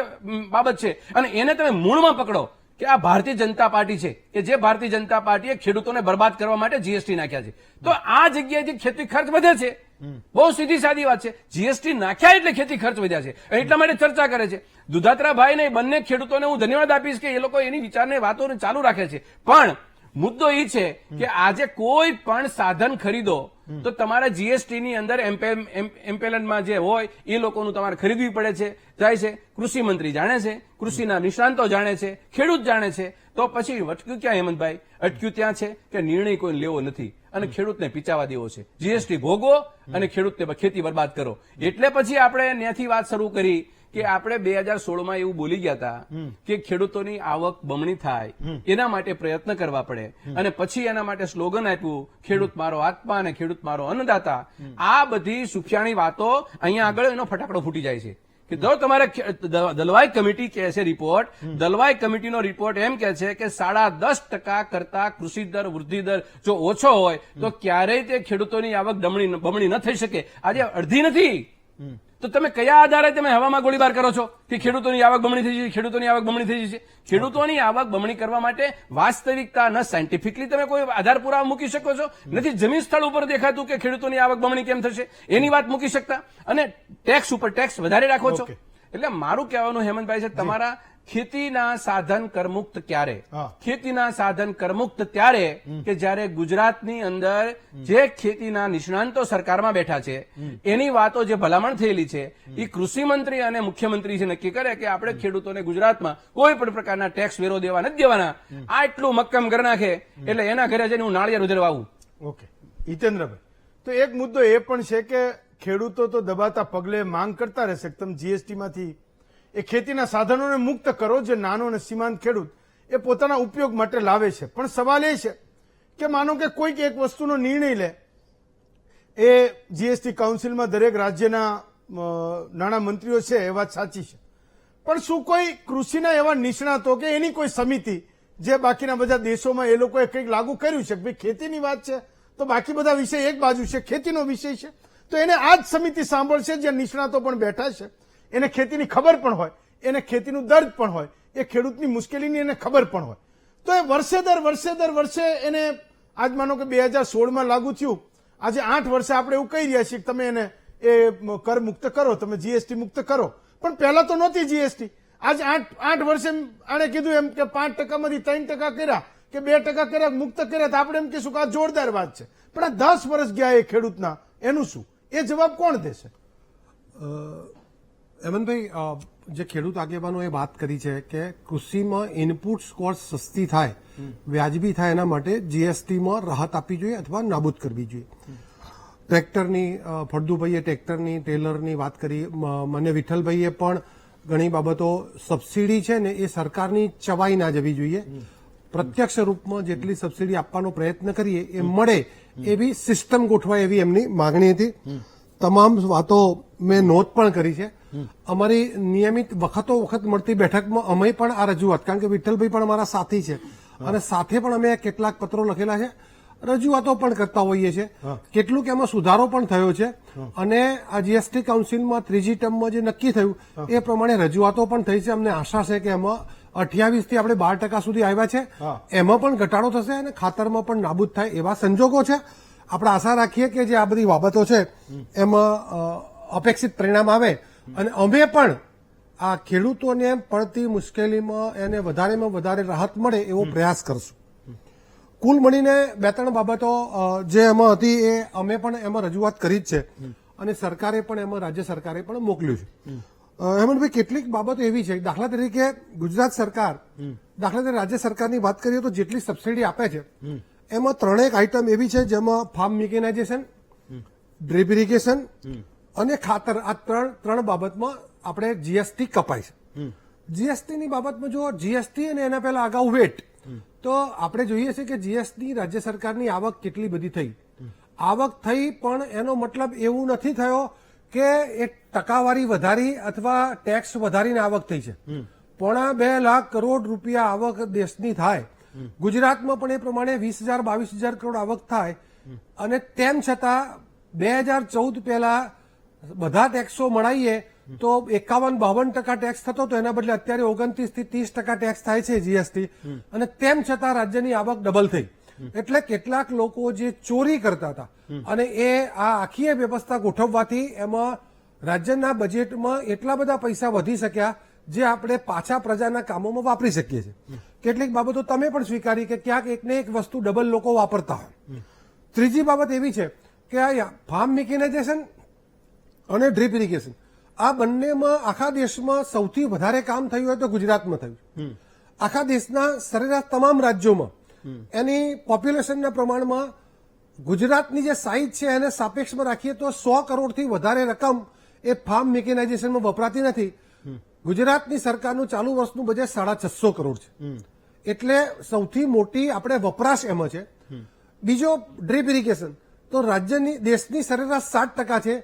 બાબત છે અને એને તમે મૂળમાં પકડો કે આ ભારતીય જનતા પાર્ટી છે કે જે ભારતીય જનતા પાર્ટીએ ખેડૂતોને બરબાદ કરવા માટે જીએસટી નાખ્યા છે. તો આ જગ્યાએ ખેતી ખર્ચ વધે છે. બહુ સીધી સાદી વાત છે. જીએસટી નાખ્યા એટલે ખેતી ખર્ચ વધ્યા છે. એટલા માટે ચર્ચા કરે છે. દુધાત્રાભાઈ ને બંને ખેડૂતોને હું ધન્યવાદ આપીશ કે એ લોકો એની વિચારને વાતોને ચાલુ રાખે છે. પણ મુદ્દો એ છે કે આજે કોઈ પણ સાધન ખરીદો તો તમારા જીએસટી ની અંદર એમ્પેલનમાં જે હોય એ લોકોનું તમારે ખરીદવી પડે છે, જાય છે. કૃષિ મંત્રી જાણે છે, કૃષિના નિષ્ણાંતો જાણે છે, ખેડૂત જાણે છે. તો પછી અટક્યું ક્યાં હેમંતભાઈ? અટક્યું ત્યાં છે કે નિર્ણય કોઈ લેવો નથી અને ખેડૂતને પીચાવા દેવો છે. જીએસટી ભોગવો અને ખેડૂતને ખેતી બરબાદ કરો. એટલે પછી આપણે ત્યાંથી વાત શરૂ કરી કે આપણે 2016માં એવું બોલી ગયા હતા કે ખેડૂતોની આવક બમણી થાય એના માટે પ્રયત્ન કરવા પડે અને પછી એના માટે સ્લોગન આપ્યું, ખેડૂત મારો આત્મા અને ખેડૂત મારો અન્નદાતા. આ બધી સુખ્યાણી વાતો અહીંયા આગળ એનો ફટાકડો ફૂટી જાય છે કે જો તમારે દલવાઈ કમિટી કહે છે રિપોર્ટ, દલવાઈ કમિટીનો રિપોર્ટ એમ કહે છે કે 10.5% કરતા કૃષિ દર વૃદ્ધિ દર જો ઓછો હોય તો ક્યારેય તે ખેડૂતોની આવક બમણી ન થઈ શકે. આજે અડધી નથી તો તમે કયા આધારે તમે હવામાં ગોળીબાર કરો છો કે ખેડૂતોની આવક બમણી થઈ જશે, ખેડૂતોની આવક બમણી થઈ જશે? ખેડૂતોની આવક બમણી કરવા માટે વાસ્તવિકતા ન સાયન્ટિફિકલી તમે કોઈ આધાર પુરાવા મૂકી શકો છો? નથી જમીન સ્થળ ઉપર દેખાતું કે ખેડૂતોની આવક બમણી કેમ થશે એની વાત મૂકી શકતા અને ટેક્સ ઉપર ટેક્સ વધારે રાખો છો. એટલે મારું કહેવાનું હેમંતભાઈ છે, તમારા ખેતીના સાધન કરમુક્ત ક્યારે? ખેતીના સાધન કરમુક્ત ત્યારે કે જ્યારે ગુજરાતની અંદર જે ખેતીના નિષ્ણાંતો સરકારમાં બેઠા છે એની વાતો જે ભલામણ થયેલી છે એ કૃષિ મંત્રી અને મુખ્યમંત્રી છે નક્કી કરે કે આપણે ખેડૂતોને ગુજરાતમાં કોઈ પણ પ્રકારના ટેક્સ વેરો દેવા નથી દેવાના. આટલું મક્કમ કરી નાખે એટલે એના ઘરે જઈને હું નાળિયેર ઉધેરવા આવું. ઓકે હિતેન્દ્રભાઈ, તો એક મુદ્દો એ પણ છે કે ખેડૂતો તો દબાતા પગલે માંગ કરતા રહેશે કે તમે જીએસટીમાંથી એ ખેતીના સાધનોને મુક્ત કરો જે નાનો અને સીમાંત ખેડૂત એ પોતાના ઉપયોગ માટે લાવે છે. પણ સવાલ એ છે કે માનો કે કોઈક એક વસ્તુનો નિર્ણય લે, એ જીએસટી કાઉન્સિલમાં દરેક રાજ્યના નાણાં મંત્રીઓ છે એ વાત સાચી છે, પણ શું કોઈ કૃષિના એવા નિષ્ણાતો કે એની કોઈ સમિતિ જે બાકીના બધા દેશોમાં એ લોકોએ કંઈક લાગુ કર્યું છે કે ભાઈ ખેતીની વાત છે તો બાકી બધા વિષય એક બાજુ છે, ખેતીનો વિષય છે તો એને આ જ સમિતિ સાંભળશે જ્યાં નિષ્ણાતો પણ બેઠા છે, એને ખેતીની ખબર પણ હોય, એને ખેતીનું દર્દ પણ હોય, એ ખેડૂતની મુશ્કેલીની એને ખબર પણ હોય. તો એ વર્ષે દર વર્ષે એને આજ માનો કે 2016માં લાગુ થયું, આજે 8 વર્ષે આપણે એવું કહી રહ્યા છીએ કે તમે એને એ કર મુક્ત કરો, તમે જીએસટી મુક્ત કરો, પણ પહેલા તો નહોતી જીએસટી. આજ 8 વર્ષે આણે કીધું એમ કે 5%માંથી 3% કર્યા કે 2% કર્યા, મુક્ત કર્યા, તો આપણે એમ કહીશું કે આ જોરદાર વાત છે. પણ આ 10 વર્ષ ગયા એ ખેડૂતના, એનું શું? એ જવાબ કોણ દેશે? હેમંતભાઈ, જે ખેડૂત આગેવાનોએ વાત કરી છે કે કૃષિમાં ઇનપુટ્સ કોસ્ટ સસ્તી થાય, વ્યાજબી થાય એના માટે જીએસટીમાં રાહત આપવી જોઈએ અથવા નાબૂદ કરવી જોઈએ. ટ્રેક્ટરની ફળદુભાઈએ ટ્રેક્ટરની, ટેલરની વાત કરી, મને વિઠ્ઠલભાઈએ પણ ઘણી બાબતો સબસિડી છે ને એ સરકારની ચવાઈ ના જવી જોઈએ. પ્રત્યક્ષ રૂપમાં જેટલી સબસિડી આપવાનો પ્રયત્ન કરીએ એ મળે એવી સિસ્ટમ ગોઠવાય એવી એમની માગણી હતી. તમામ વાતો મેં નોંધ પણ કરી છે. અમારી નિયમિત વખતો વખત મળતી બેઠકમાં અમે પણ આ રજૂઆત, કારણ કે વિઠ્ઠલભાઈ પણ અમારા સાથી છે અને સાથે પણ અમે કેટલાક પત્રો લખેલા છે રજૂઆતો પણ કરતા હોઈએ છીએ. કેટલુંક એમાં સુધારો પણ થયો છે અને આ જીએસટી કાઉન્સિલમાં ત્રીજી ટર્મમાં જે નક્કી થયું એ પ્રમાણે રજૂઆતો પણ થઈ છે. અમને આશા છે કે એમાં 28 થી આપણે 12% સુધી આવ્યા છે. એમાં પણ ઘટાડો થશે અને ખાતરમાં પણ નાબૂદ થાય એવા સંજોગો છે. આપણે આશા રાખીએ કે જે આ બધી બાબતો છે એમાં અપેક્ષિત પરિણામ આવે અને અમે પણ આ ખેડૂતોને પડતી મુશ્કેલીમાં એને વધારેમાં વધારે રાહત મળે એવો પ્રયાસ કરશું. કુલ મળીને 2-3 બાબતો જે એમાં હતી એ અમે પણ એમાં રજૂઆત કરી જ છે અને સરકારે પણ એમાં રાજ્ય સરકારે પણ મોકલ્યું છે. હેમંતભાઈ, કેટલીક બાબતો એવી છે, દાખલા તરીકે ગુજરાત સરકાર, દાખલા તરીકે રાજ્ય સરકારની વાત કરીએ તો જેટલી સબસિડી આપે છે એમાં 3 આઇટમ એવી છે જેમાં ફાર્મ મિકેનાઇઝેશન, ડ્રીપ ઇરિગેશન અને ખાતર, આ ત્રણ બાબતમાં આપણે જીએસટી કપાય છે. જીએસટીની બાબતમાં જો જીએસટી અને એના પહેલા અગાઉ વેટ, તો આપણે જોઈએ છે કે જીએસટી રાજ્ય સરકારની આવક કેટલી બધી થઈ. આવક થઈ પણ એનો મતલબ એવું નથી થયો કે એ ટકાવારી વધારી અથવા ટેક્સ વધારીને આવક થઈ છે. 2.5 લાખ કરોડ રૂપિયા આવક દેશની થાય, ગુજરાતમાં પણ એ પ્રમાણે 20,000-22,000 કરોડ આવક થાય અને તેમ છતાં 2014 પહેલા બધા ટેક્સો મળાઈએ તો 51-52% ટેક્સ થતો હતો, એના બદલે અત્યારે 29 થી 30% ટેક્સ થાય છે જીએસટી, અને તેમ છતાં રાજ્યની આવક ડબલ થઈ. એટલે કેટલાક લોકો જે ચોરી કરતા હતા અને એ આ આખી વ્યવસ્થા ગોઠવવાથી એમાં રાજ્યના બજેટમાં એટલા બધા પૈસા વધી શક્યા જે આપણે પાછા પ્રજાના કામોમાં વાપરી શકીએ છીએ. કેટલીક બાબતો તમે પણ સ્વીકારી કે ક્યાંક એકને એક વસ્તુ ડબલ લોકો વાપરતા હોય. ત્રીજી બાબત એવી છે કે આ ફાર્મ મિકેનાઇઝેશન અને ડ્રીપ ઇરિગેશન, આ બંનેમાં આખા દેશમાં સૌથી વધારે કામ થયું હોય તો ગુજરાતમાં થયું. આખા દેશના સરેરાશ તમામ રાજ્યોમાં એની પોપ્યુલેશનના પ્રમાણમાં ગુજરાતની જે સાઇઝ છે એને સાપેક્ષમાં રાખીએ તો 100 કરોડથી વધારે રકમ એ ફાર્મ મિકેનાઇઝેશનમાં વપરાતી નથી. ગુજરાતની સરકારનું ચાલુ વર્ષનું બજેટ 650 કરોડ છે. એટલે સૌથી મોટી આપણે વપરાશ એમાં છે. બીજો ડ્રીપ ઇરિગેશન, તો રાજ્યની દેશની સરેરાશ 60% છે,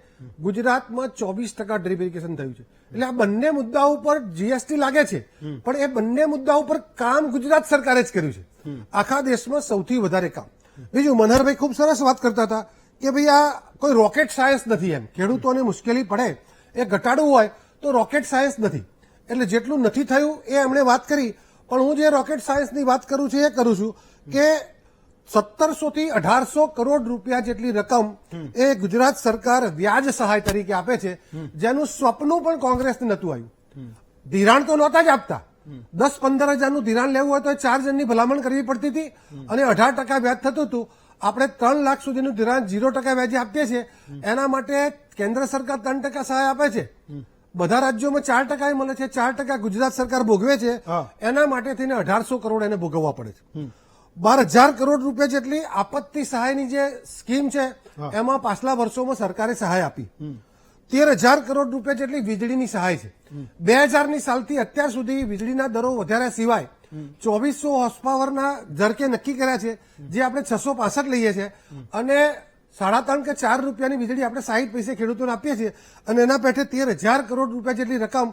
ગુજરાતમાં 24% ડ્રીપ ઇરિગેશન થયું છે. એટલે આ બંને મુદ્દાઓ ઉપર જીએસટી લાગે છે પણ એ બંને મુદ્દાઓ ઉપર કામ ગુજરાત સરકારે જ કર્યું છે. આખા દેશમાં સૌથી વધારે કામ. બીજું, મનહરભાઈ ખૂબ સરસ વાત કરતા હતા કે ભાઈ આ કોઈ રોકેટ સાયન્સ નથી. એમ ખેડૂતોને મુશ્કેલી પડે એ ઘટાડવું હોય તો રોકેટ સાયન્સ નથી. એટલે જેટલું નથી થયું એ એમણે વાત કરી, પણ હું જે રોકેટ સાયન્સની વાત કરું છું એ કરું છું કે 1700 થી 1800 કરોડ રૂપિયા જેટલી રકમ એ ગુજરાત સરકાર વ્યાજ સહાય તરીકે આપે છે, જેનું સ્વપ્નું પણ કોંગ્રેસને નહોતું આવ્યું. ધિરાણ તો નહોતા જ આપતા. 10-15 હજારનું ધિરાણ લેવું હોય તો 4 જણની ભલામણ કરવી પડતી હતી અને 18% વ્યાજ થતું હતું. આપણે 3 લાખ સુધીનું ધિરાણ 0% વ્યાજે આપીએ છીએ. એના માટે કેન્દ્ર સરકાર 3% સહાય આપે છે. બધા રાજ્યોમાં 4% મળે છે, 4% ગુજરાત સરકાર ભોગવે છે. એના માટે થઈને 1800 કરોડ એને ભોગવવા પડે છે. 12,000 કરોડ રૂપિયા જેટલી આપત્તિ સહાયની જે સ્કીમ છે એમાં પાછલા વર્ષોમાં સરકારે સહાય આપી. 13,000 કરોડ રૂપિયા જેટલી વીજળીની સહાય છે. 2000ની સાલથી અત્યાર સુધી વીજળીના દરો વધાર્યા સિવાય 2400 હોર્સ પાવરના ઝરકે નક્કી કર્યા છે, જે આપણે 665 લઈએ છીએ અને 3.5 કે 4 રૂપિયાની વીજળી આપણે 60 પૈસે ખેડૂતોને આપીએ છીએ અને એના પેઠે 13,000 કરોડ રૂપિયા જેટલી રકમ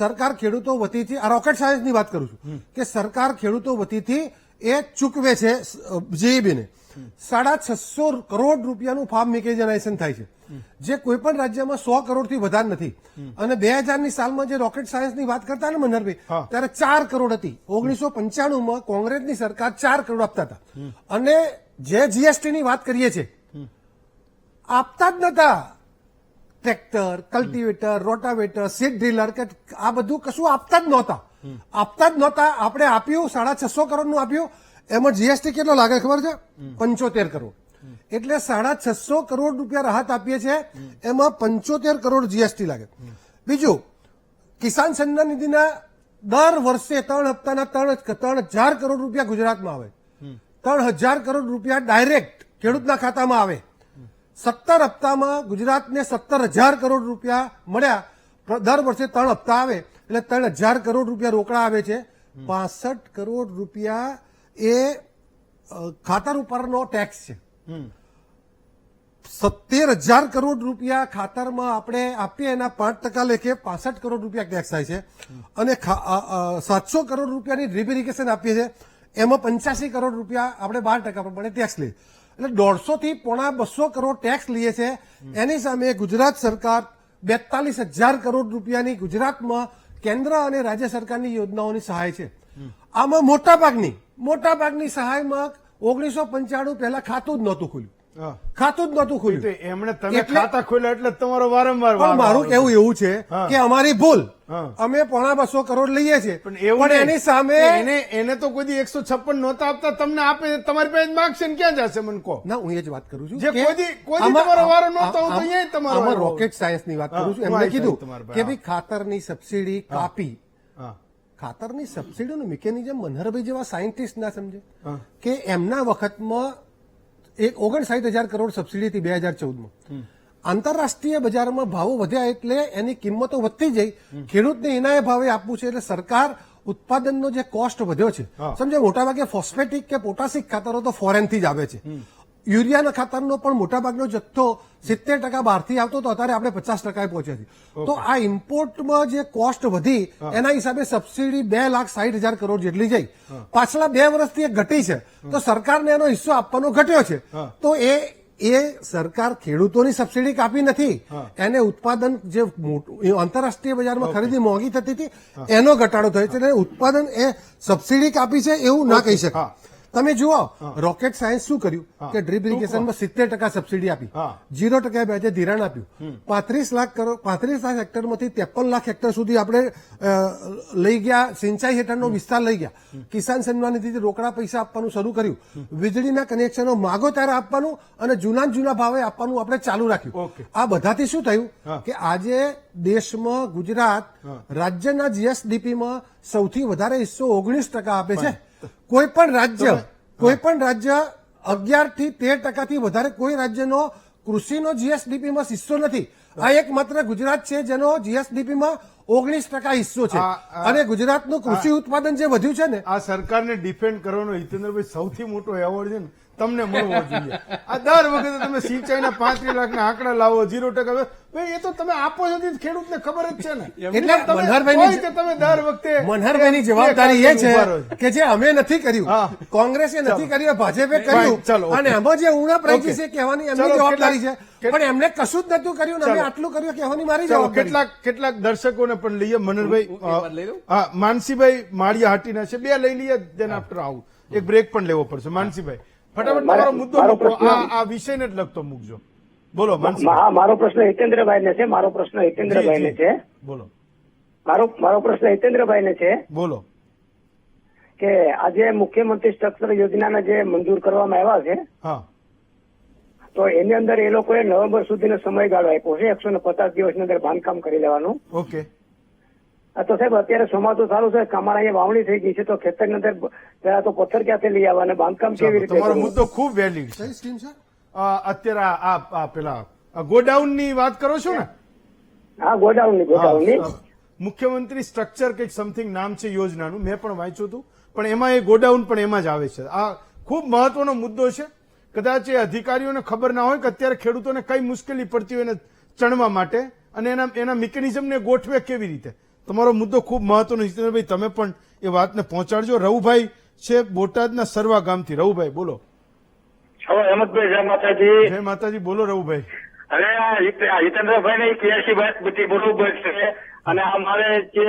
સરકાર ખેડૂતો વતીથી, આ રોકેટ સાયન્સની વાત કરું છું, કે સરકાર ખેડૂતો વતીથી એ ચૂકવે છે જીઈબીને. 650 કરોડ રૂપિયાનું ફાર્મ મિકેનાઇઝેશન થાય છે, જે કોઈ પણ રાજ્યમાં 100 કરોડથી વધારે નથી. અને 2000ની સાલમાં જે રોકેટ સાયન્સની વાત કરતા ને મનહરભાઈ, ત્યારે 4 કરોડ હતી. 1995માં કોંગ્રેસની સરકાર 4 કરોડ આપતા હતા. અને જે જીએસટીની વાત કરીએ છીએ આપતા જ નતા. ટ્રેક્ટર, કલ્ટિવેટર, રોટાવેટર, સીડ ડ્રીલર કે આ બધું કશું આપતા જ નહોતા. આપણે આપ્યું 650 કરોડનું આપ્યું. એમાં જીએસટી કેટલો લાગે ખબર છે? 75 કરોડ. એટલે 650 કરોડ રૂપિયા રાહત આપીએ છીએ, એમાં 75 કરોડ જીએસટી લાગે. બીજું, કિસાન સન્માન નિધિના દર વર્ષે 3 હપ્તાના 3,000 કરોડ રૂપિયા ગુજરાતમાં આવે. 3,000 કરોડ રૂપિયા ડાયરેક્ટ ખેડૂતના ખાતામાં આવે. 17 હપ્તામાં ગુજરાતને 17,000 કરોડ રૂપિયા મળ્યા. દર વર્ષે 3 હપ્તા આવે એટલે 3,000 કરોડ રૂપિયા રોકડા આવે છે. 65 કરોડ રૂપિયા એ ખાતર ઉપરનો ટેક્સ છે. 17,000 કરોડ રૂપિયા ખાતરમાં આપણે આપીએ એના 5% લેખે 65 કરોડ રૂપિયા ટેક્સ થાય છે. અને 700 કરોડ રૂપિયાની ડ્રીપ ઇરિગેશન આપીએ છીએ, એમાં 85 કરોડ રૂપિયા આપણે 12% પ્રમાણે ટેક્સ લઈએ. એટલે 150 થી પોણા 200 કરોડ ટેક્સ લઈએ છે. એની સામે ગુજરાત સરકાર 42,000 કરોડ રૂપિયાની ગુજરાતમાં કેન્દ્ર અને રાજ્ય સરકારની યોજનાઓની સહાય છે. આમાં મોટાભાગની સહાયમાં 1995 પહેલા ખાતું જ નહોતું ખુલ્યું. હા. ખાતું જ નહોતું તો ખુલ્યું. એમણે તમે એટલે- ખાતા ખોલ્યા એટલે તમારો વારંવાર પણ મારું કહેવું એવું છે હા. કે અમારી ભૂલ, હા. અમે પોણા 200 કરોડ લઈએ છીએ, પણ એવું પણ નહીં. એની સામે એને તો કોઈ દી 156 નહોતા આપતા, તમને આપે, તમારી પાસે માગશે ને ક્યાં જશે મને કહો. ના, હું એ જ વાત કરું છું જે કે કોઈ દી આમાં- તમારો વારો નહોતો, હું તો આમાં- અહીંયા જ તમારો આમાં વારો. રોકેટ સાયન્સની વાત કરું છું. હા, એમણે હું કીધું આવીશ તમારા પાસે. કે ભાઈ ખાતરની સબસિડી કાપી. હા. ખાતરની સબસિડીનું મિકેનિઝમ મનહરભાઈ જેવા સાયન્ટિસ્ટ ના સમજે હા. કે એમના વખતમાં 59,000 કરોડ સબસિડી હતી 2014માં. આંતરરાષ્ટ્રીય બજારમાં ભાવો વધ્યા એટલે એની કિંમતો વધતી જઈ. ખેડૂતને એના ભાવે આપવું છે એટલે સરકાર ઉત્પાદનનો જે કોસ્ટ વધ્યો છે, હા. સમજે મોટાભાગે ફોસ્ફેટિક કે પોટાસિક ખાતરો તો ફોરેનથી જ આવે છે. યુરિયાના ખાતરનો પણ મોટાભાગનો જથ્થો 70% બહારથી આવતો તો અત્યારે આપણે 50% પહોંચ્યા છે. તો આ ઇમ્પોર્ટમાં જે કોસ્ટ વધી એના હિસાબે સબસિડી 2,60,000 કરોડ જેટલી જઈ. પાછલા 2 વર્ષથી એ ઘટી છે, તો સરકારને એનો હિસ્સો આપવાનો ઘટ્યો છે. તો એ સરકાર ખેડૂતોની સબસિડી કાપી નથી, એને ઉત્પાદન જે મોટું આંતરરાષ્ટ્રીય બજારમાં ખરીદી મોંઘી થતી હતી એનો ઘટાડો થયો છે. એટલે ઉત્પાદન એ સબસિડી કાપી છે એવું ના કહી શકાય. હા. તમે જુઓ રોકેટ સાયન્સ શું કર્યું કે ડ્રીપ ઇરિગેશનમાં 70% સબસિડી આપી, હા. 0% વ્યાજે ધિરાણ આપ્યું, 35 લાખ હેક્ટરમાંથી 53 લાખ હેક્ટર સુધી આપણે લઈ ગયા, સિંચાઈ હેઠળનો વિસ્તાર લઈ ગયા, કિસાન સન્માન નિધિથી રોકડા પૈસા આપવાનું શરૂ કર્યું, વીજળીના કનેક્શનો માગો ત્યારે આપવાનું અને જૂના ભાવે આપવાનું આપણે ચાલુ રાખ્યું. ઓકે. આ બધાથી શું થયું હા. કે આજે દેશમાં ગુજરાત રાજ્યના જીએસડીપીમાં સૌથી વધારે હિસ્સો 19% આપે છે. કોઈ પણ રાજ્ય 11 થી 13% થી વધારે કોઈ રાજ્યનો કૃષિનો જીએસડીપીમાં હિસ્સો નથી. આ એકમાત્ર ગુજરાત છે જેનો જીએસડીપીમાં 19% હિસ્સો છે. અને ગુજરાતનું કૃષિ ઉત્પાદન જે વધ્યું છે ને, આ સરકારને ડિફેન્ડ કરવાનો હિતેન્દ્રભાઈ સૌથી મોટો એવોર્ડ છે ને તમને મળવો જોઈએ. આ દર વખતે તમે સિંચાઈના 35 લાખના આંકડા લાવો, 0%. ભાઈ એ તો તમે આપો છો તે ખેડૂતને ખબર જ છે ને. એટલે તમે મનહરભાઈની હોય કે તમે દર વખતે મનહરભાઈની જવાબદારી એ છે ઉભા રહો છો. કે જે અમે નથી કર્યું, હા. કોંગ્રેસે નથી કર્યું, ભાજપે ચાલો, કર્યું, ઓકે. અને એમાં જે ઉણપ રહી ગઈ છે કહેવાની એમની ચાલો, જવાબદારી છે. કેટલાક- પણ એમને કશું જ નતું કર્યું ને અમે ચાલો. આટલું કર્યું કહેવાની મારી ચાલો, જવાબદારી. કેટલાક દર્શકોને પણ લઈએ. મનરભાઈ, હું એક વાત લઈ લઉં? હા, માનસીભાઈ માળિયા હાટીના છે, 2 લઈ લઈએ, દેન આફ્ટર આવું એક બ્રેક પણ લેવો પડશે. માનસીભાઈ, ફટાફટ તમારો મુદ્દો મૂકો. આ વિષયને જ લગતો મૂકજો. બોલો માનસીભાઈ. હા, મારો પ્રશ્ન હિતેન્દ્રભાઈને છે. બોલો મારો પ્રશ્ન હિતેન્દ્રભાઈને છે બોલો. કે આજે મુખ્યમંત્રી સ્ટ્રક્ચર યોજનાના જે મંજૂર કરવામાં આવ્યા છે, હા. તો એની અંદર એ લોકોએ નવેમ્બર સુધીનો સમયગાળો આપ્યો છે, 150 દિવસની અંદર બાંધકામ કરી લેવાનું. ઓકે. તો સાહેબ અત્યારે ચોમાસું સારું છે, અમારા અહીંયા વાવણી થઈ ગઈ છે, તો ખેતરની અંદર પેલા તો પથ્થર ક્યાંથી લઈ આવવા અને બાંધકામ કેવી રીતે તમારો કરવું? મુદ્દો ખૂબ વેલિડ છે. કઈ સ્કીમ છે? અત્યારે આ પેલા ગોડાઉન ની વાત કરો છો ને? હા, ગોડાઉનની હા, મુખ્યમંત્રી સ્ટ્રક્ચર કંઈક સમથિંગ નામ છે યોજનાનું, મેં પણ વાંચ્યું હતું, પણ એમાં એ ગોડાઉન પણ એમાં જ આવે છે. આ ખૂબ મહત્વનો મુદ્દો છે. કદાચ એ અધિકારીઓને ખબર ના હોય કે અત્યારે ખેડૂતોને કઈ મુશ્કેલી પડતી હોય એને ચણવા માટે, અને એના મિકેનિઝમને ગોઠવે કેવી રીતે. તમારો મુદ્દો ખૂબ મહત્વનો. હિતેન્દ્રભાઈ, તમે પણ એ વાતને પહોંચાડજો. રવુભાઈ છે બોટાદના સરવા ગામથી. રવુભાઈ બોલો. હેમંતભાઈ, જય માતાજી. જય માતાજી. બોલો રવુભાઈ. અરે આ હિતેન્દ્રભાઈ ને કેસી વાત બધી બરોબર છે, અને આ મારે જે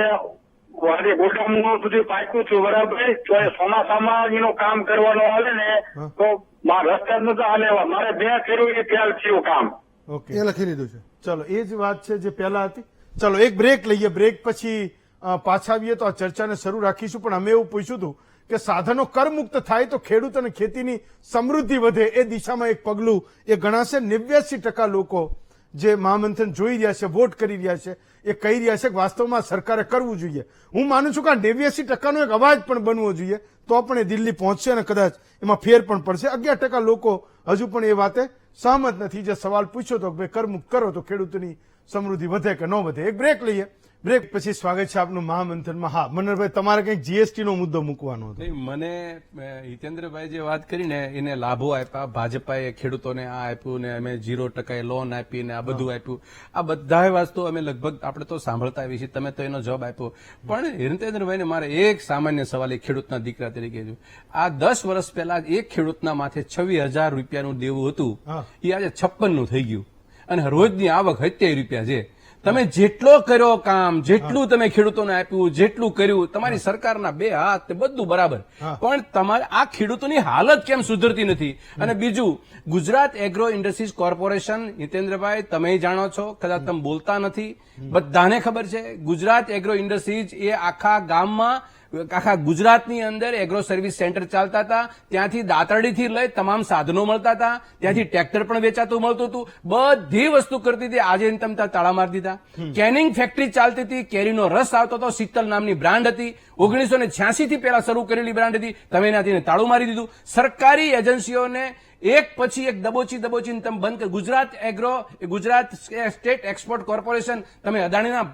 ગોડાઉન બધું પાક્યું છું બરાબર, તો એ ચોમાસામાં એનું કામ કરવાનું આવે ને તો રસ્તા જ નતો હાલે. મારે 2 કર્યું એ ફેલ થયું કામ. ઓકે, એ લખી લીધું છે. ચલો, એ જ વાત છે જે પહેલા હતી. ચલો એક બ્રેક લઈએ. બ્રેક પછી પાછા આવીએ તો આ ચર્ચાને શરૂ રાખીશું. પણ અમે એવું પૂછ્યું હતું કે સાધનો કરમુક્ત થાય તો ખેડૂત અને ખેતીની સમૃદ્ધિ વધે, એ દિશામાં એક પગલું એ ગણાશે. 89% લોકો જે મહામંથન જોઈ રહ્યા છે, વોટ કરી રહ્યા છે, એ કહી રહ્યા છે કે વાસ્તવમાં સરકારે કરવું જોઈએ. હું માનું છું કે આ 89%નો એક અવાજ પણ બનવો જોઈએ, તો પણ એ દિલ્હી પહોંચશે અને કદાચ એમાં ફેર પણ પડશે. 11% લોકો હજુ પણ એ વાતે સહમત નથી. જે સવાલ પૂછ્યો તો કે ભાઈ કરમુક્ત કરો તો ખેડૂતોની સમૃદ્ધિ વધે કે ન વધે. એક બ્રેક લઈએ, બ્રેક પછી સ્વાગત છે આપનું મહામંથનમાં. હા મનહરભાઈ, તમારે કંઈક જીએસટી નો મુદ્દો મૂકવાનો હતો. નહીં, મને હિતેન્દ્રભાઈ જે વાત કરી ને એને લાભો આપ્યા, ભાજપાએ ખેડૂતોને આ આપ્યું ને અમે 0% લોન આપી ને આ બધું આપ્યું, આ બધા વસ્તુ અમે લગભગ આપણે તો સાંભળતા આવીએ છીએ, તમે તો એનો જવાબ આપ્યો. પણ હિતેન્દ્રભાઈને મારે એક સામાન્ય સવાલ એક ખેડૂતના દીકરા તરીકે છે. આ 10 વર્ષ પહેલા એક ખેડૂતના માથે 26,000 રૂપિયાનું દેવું હતું, એ આજે 56 નું થઈ ગયું અને રોજની આવક 70 રૂપિયા છે. તમે જેટલો કર્યો કામ, જેટલું તમે ખેડૂતોને આપ્યું, જેટલું કર્યું, તમારી સરકારના 2 હાથ બધું બરાબર, પણ તમારે આ ખેડૂતોની હાલત કેમ સુધરતી નથી? અને બીજું, ગુજરાત એગ્રો ઇન્ડસ્ટ્રીઝ કોર્પોરેશન, હિતેન્દ્રભાઈ તમે જાણો છો, કદાચ તમે બોલતા નથી, બધાને ખબર છે, ગુજરાત એગ્રો ઇન્ડસ્ટ્રીઝ એ આખા ગામમાં, આખા ગુજરાતની અંદર એગ્રો સર્વિસ સેન્ટર ચાલતા હતા. ત્યાંથી દાતરડીથી લઈ તમામ સાધનો મળતા હતા, ત્યાંથી ટ્રેક્ટર પણ વેચાતું મળતું હતું, બધી વસ્તુ કરતી હતી. આજે તમે તાળા મારી દીધા. કેનિંગ ફેક્ટરી ચાલતી હતી, કેરીનો રસ આવતો હતો, શીતલ નામની બ્રાન્ડ હતી, 1986 થી પહેલા શરૂ કરેલી બ્રાન્ડ હતી, તમે એનાથી તાળું મારી દીધું. સરકારી એજન્સીઓને એક પછી એક દબોચીને તમે બંધ કરી. ગુજરાત સ્ટેટ એક્સપોર્ટ કોર્પોરેશન તમે અદાણીના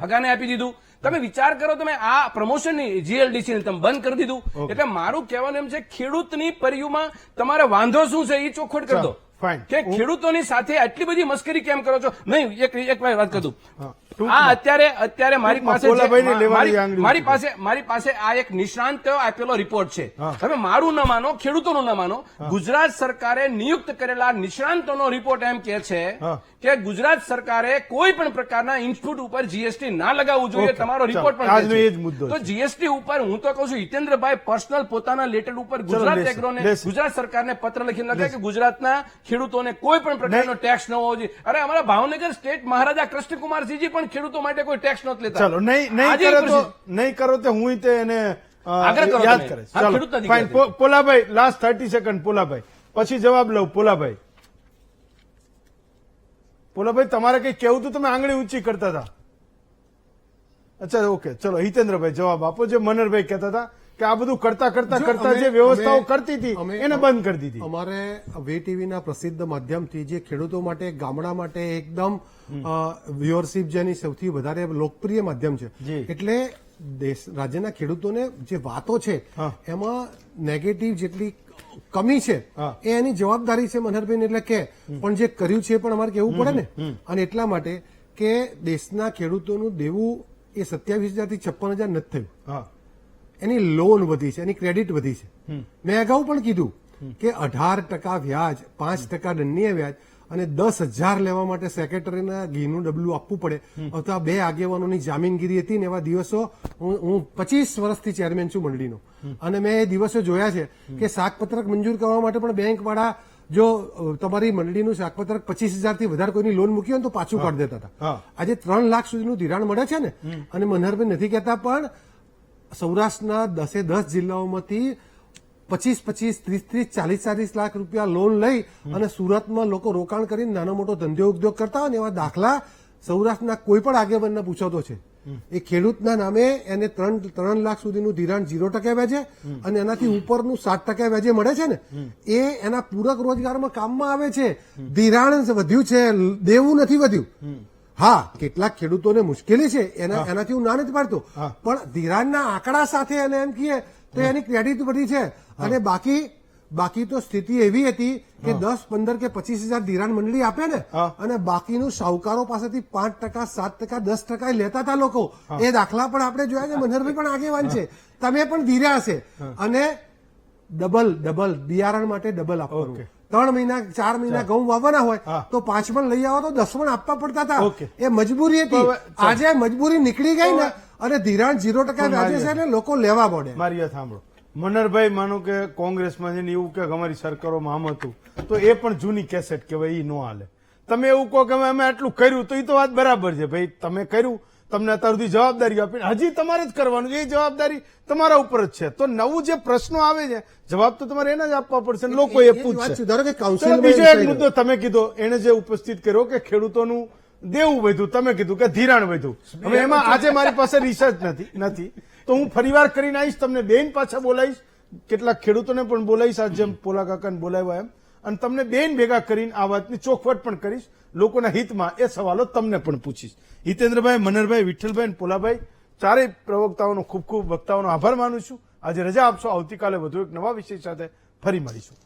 હગાને આપી દીધું. તમે વિચાર કરો, તમે આ પ્રમોશનની જીએલડીસી તમે બંધ કરી દીધું. એટલે મારું કહેવાનું એમ છે, ખેડૂતની પરિયુમાં તમારે વાંધો શું છે એ ચોખવટ કરી દો કે ખેડૂતોની સાથે આટલી બધી મસ્કરી કેમ કરો છો? નહીં, એક વાત કરું, આ અત્યારે મારી પાસે આ એક નિષ્ણાંત આપેલો રિપોર્ટ છે. તમે મારું ન માનો, ખેડૂતોનું ન માનો, ગુજરાત સરકારે નિયુક્ત કરેલા નિષ્ણાંતોનો રિપોર્ટ એમ કે છે કે ગુજરાત સરકારે કોઈ પણ પ્રકારના ઇનપુટ ઉપર જીએસટી ના લગાવવું જોઈએ. તમારો રિપોર્ટ પણ તો જીએસટી ઉપર હું તો કહું છું, હિતેન્દ્રભાઈ પર્સનલ પોતાના લેટર ઉપર ગુજરાત એગ્રોને, ગુજરાત સરકારને પત્ર લખીને લખે કે ગુજરાતના ખેડૂતોને કોઈ પણ પ્રકારનો ટેક્સ ન હોવો જોઈએ. અરે અમારા ભાવનગર સ્ટેટ મહારાજા કૃષ્ણકુમારસિંહજી પણ ખેડૂતો માટે કોઈ ટેક્સ નહોતા લેતા. ચલો, નહીં કરો તો હું એને યાદ કરે. Fine. Polabhai, last 30 second. Polabhai પછી જવાબ લઉં. પોલાભાઈ તમારે કઈ કેવું હતું? તમે આંગળી ઊંચી કરતા હતા. અચ્છા, ઓકે, ચલો હિતેન્દ્રભાઈ જવાબ આપો. જે મનહરભાઈ કહેતા હતા કે આ બધું કરતા જે વ્યવસ્થાઓ કરતી હતી એને બંધ કરી દીધી. અમારે વીટીવીના પ્રસિદ્ધ માધ્યમથી જે ખેડૂતો માટે, ગામડા માટે એકદમ વ્યુઅરશિપ જેની સૌથી વધારે લોકપ્રિય માધ્યમ છે, એટલે રાજ્યના ખેડૂતોને જે વાતો છે એમાં નેગેટિવ જેટલી કમી છે એ એની જવાબદારી છે મનહરભાઈ, એટલે કે પણ જે કર્યું છે પણ અમારે કહેવું પડે ને. અને એટલા માટે કે દેશના ખેડૂતોનું દેવું એ 27,000 થી 56,000 નથી થયું. એની લોન વધી છે, એની ક્રેડિટ વધી છે. મેં અગાઉ પણ કીધું કે 18% વ્યાજ, 5% દંડીય વ્યાજ અને 10,000 લેવા માટે સેક્રેટરીના ઘીનું ડબલું આપવું પડે. અથવા 2 આગેવાનોની જામીનગીરી હતી ને એવા દિવસો. હું 25 વર્ષથી ચેરમેન છું મંડળીનો, અને મેં એ દિવસો જોયા છે કે શાકપત્રક મંજૂર કરવા માટે પણ બેંકવાળા જો તમારી મંડળીનું શાકપત્રક 25,000 થી વધારે કોઈની લોન મૂકી હોય તો પાછું કાઢી દેતા હતા. આજે 3 લાખ સુધીનું ધિરાણ મળે છે ને. અને મનહરભાઈ નથી કહેતા, પણ સૌરાષ્ટ્રના 10 જિલ્લાઓમાંથી 25, 30, 40 લાખ રૂપિયા લોન લઈ અને સુરતમાં લોકો રોકાણ કરીને નાનો મોટો ધંધો ઉદ્યોગ કરતા હોય ને એવા દાખલા સૌરાષ્ટ્રના કોઈ પણ આગેવાનને પૂછો છે. એ ખેડૂતના નામે એને 3 લાખ સુધીનું ધિરાણ 0% વ્યાજે અને એનાથી ઉપરનું 7% વ્યાજે મળે છે ને, એ એના પૂરક રોજગારમાં કામમાં આવે છે. ધિરાણ વધ્યું છે, દેવું નથી વધ્યું. હા, કેટલાક ખેડૂતોને મુશ્કેલી છે, એનાથી હું ના નથી પાડતો, પણ ધિરાણના આંકડા સાથે એને એમ કહીએ તો એની ક્રેડિટ વધી છે. અને બાકી તો સ્થિતિ એવી હતી કે 10, 15 કે 25,000 ધિરાણ મંડળી આપે ને, અને બાકીનું શાહુકારો પાસેથી 5%, 7%, 10% લેતા હતા લોકો. એ દાખલા પણ આપણે જોયા છે. મનહરભાઈ પણ આગેવાન છે, તમે પણ ધીર્યા હશે. અને ડબલ બિયારણ માટે ડબલ આપવાનું. 3 મહિના 4 મહિના ઘઉં વાવવાના હોય તો 5 મણ લઈ આવો તો 10 મણ આપવા પડતા હતા. એ મજબૂરી હતી. આજે મજબૂરી નીકળી ગઈ ને અને ધિરાણ 0% વ્યાજે છે ને લોકો લેવા પડે. મારી વાત સાંભળો. મનહરભાઈ માનો કે કોંગ્રેસમાં જઈને એવું કે અમારી સરકારોમાં આમ હતું, તો એ પણ જૂની કેસેટ કહેવાય, એ ન હાલે. તમે એવું કહો કે અમે આટલું કર્યું, તો એ તો વાત બરાબર છે. ભાઈ તમે કર્યું, તમને અત્યાર સુધી જવાબદારી આપી, હજી તમારે જ કરવાનું છે. એ જવાબદારી તમારા ઉપર જ છે. તો નવું જે પ્રશ્નો આવે છે, જવાબ તો તમારે એના જ આપવા પડશે. લોકો એ પૂછશે. બીજો એક મુદ્દો તમે કીધો, એને જે ઉપસ્થિત કર્યો કે ખેડૂતોનું દેવું વધ્યું, તમે કીધું કે ધિરાણ વધ્યું. હવે એમાં આજે મારી પાસે રિસર્ચ નથી, તો હું ફરીવાર કરીને આવીશ, તમને બેન પાછા બોલાવીશ, કેટલાક ખેડૂતોને પણ બોલાવીશ, આજ જેમ પોલા કાકાને બોલાવ્યા એમ, અને તમને બેન ભેગા કરીને આ વાતની ચોખવટ પણ કરીશ, લોકોના હિતમાં એ સવાલો તમને પણ પૂછીશ. હિતેન્દ્રભાઈ, મનહરભાઈ, વિઠ્ઠલભાઈ અને પોલાભાઈ, ચારેય પ્રવક્તાઓનો ખૂબ ખૂબ વક્તાઓનો આભાર માનું છું. આજે રજા આપશો, આવતીકાલે વધુ એક નવા વિષય સાથે ફરી મળીશું.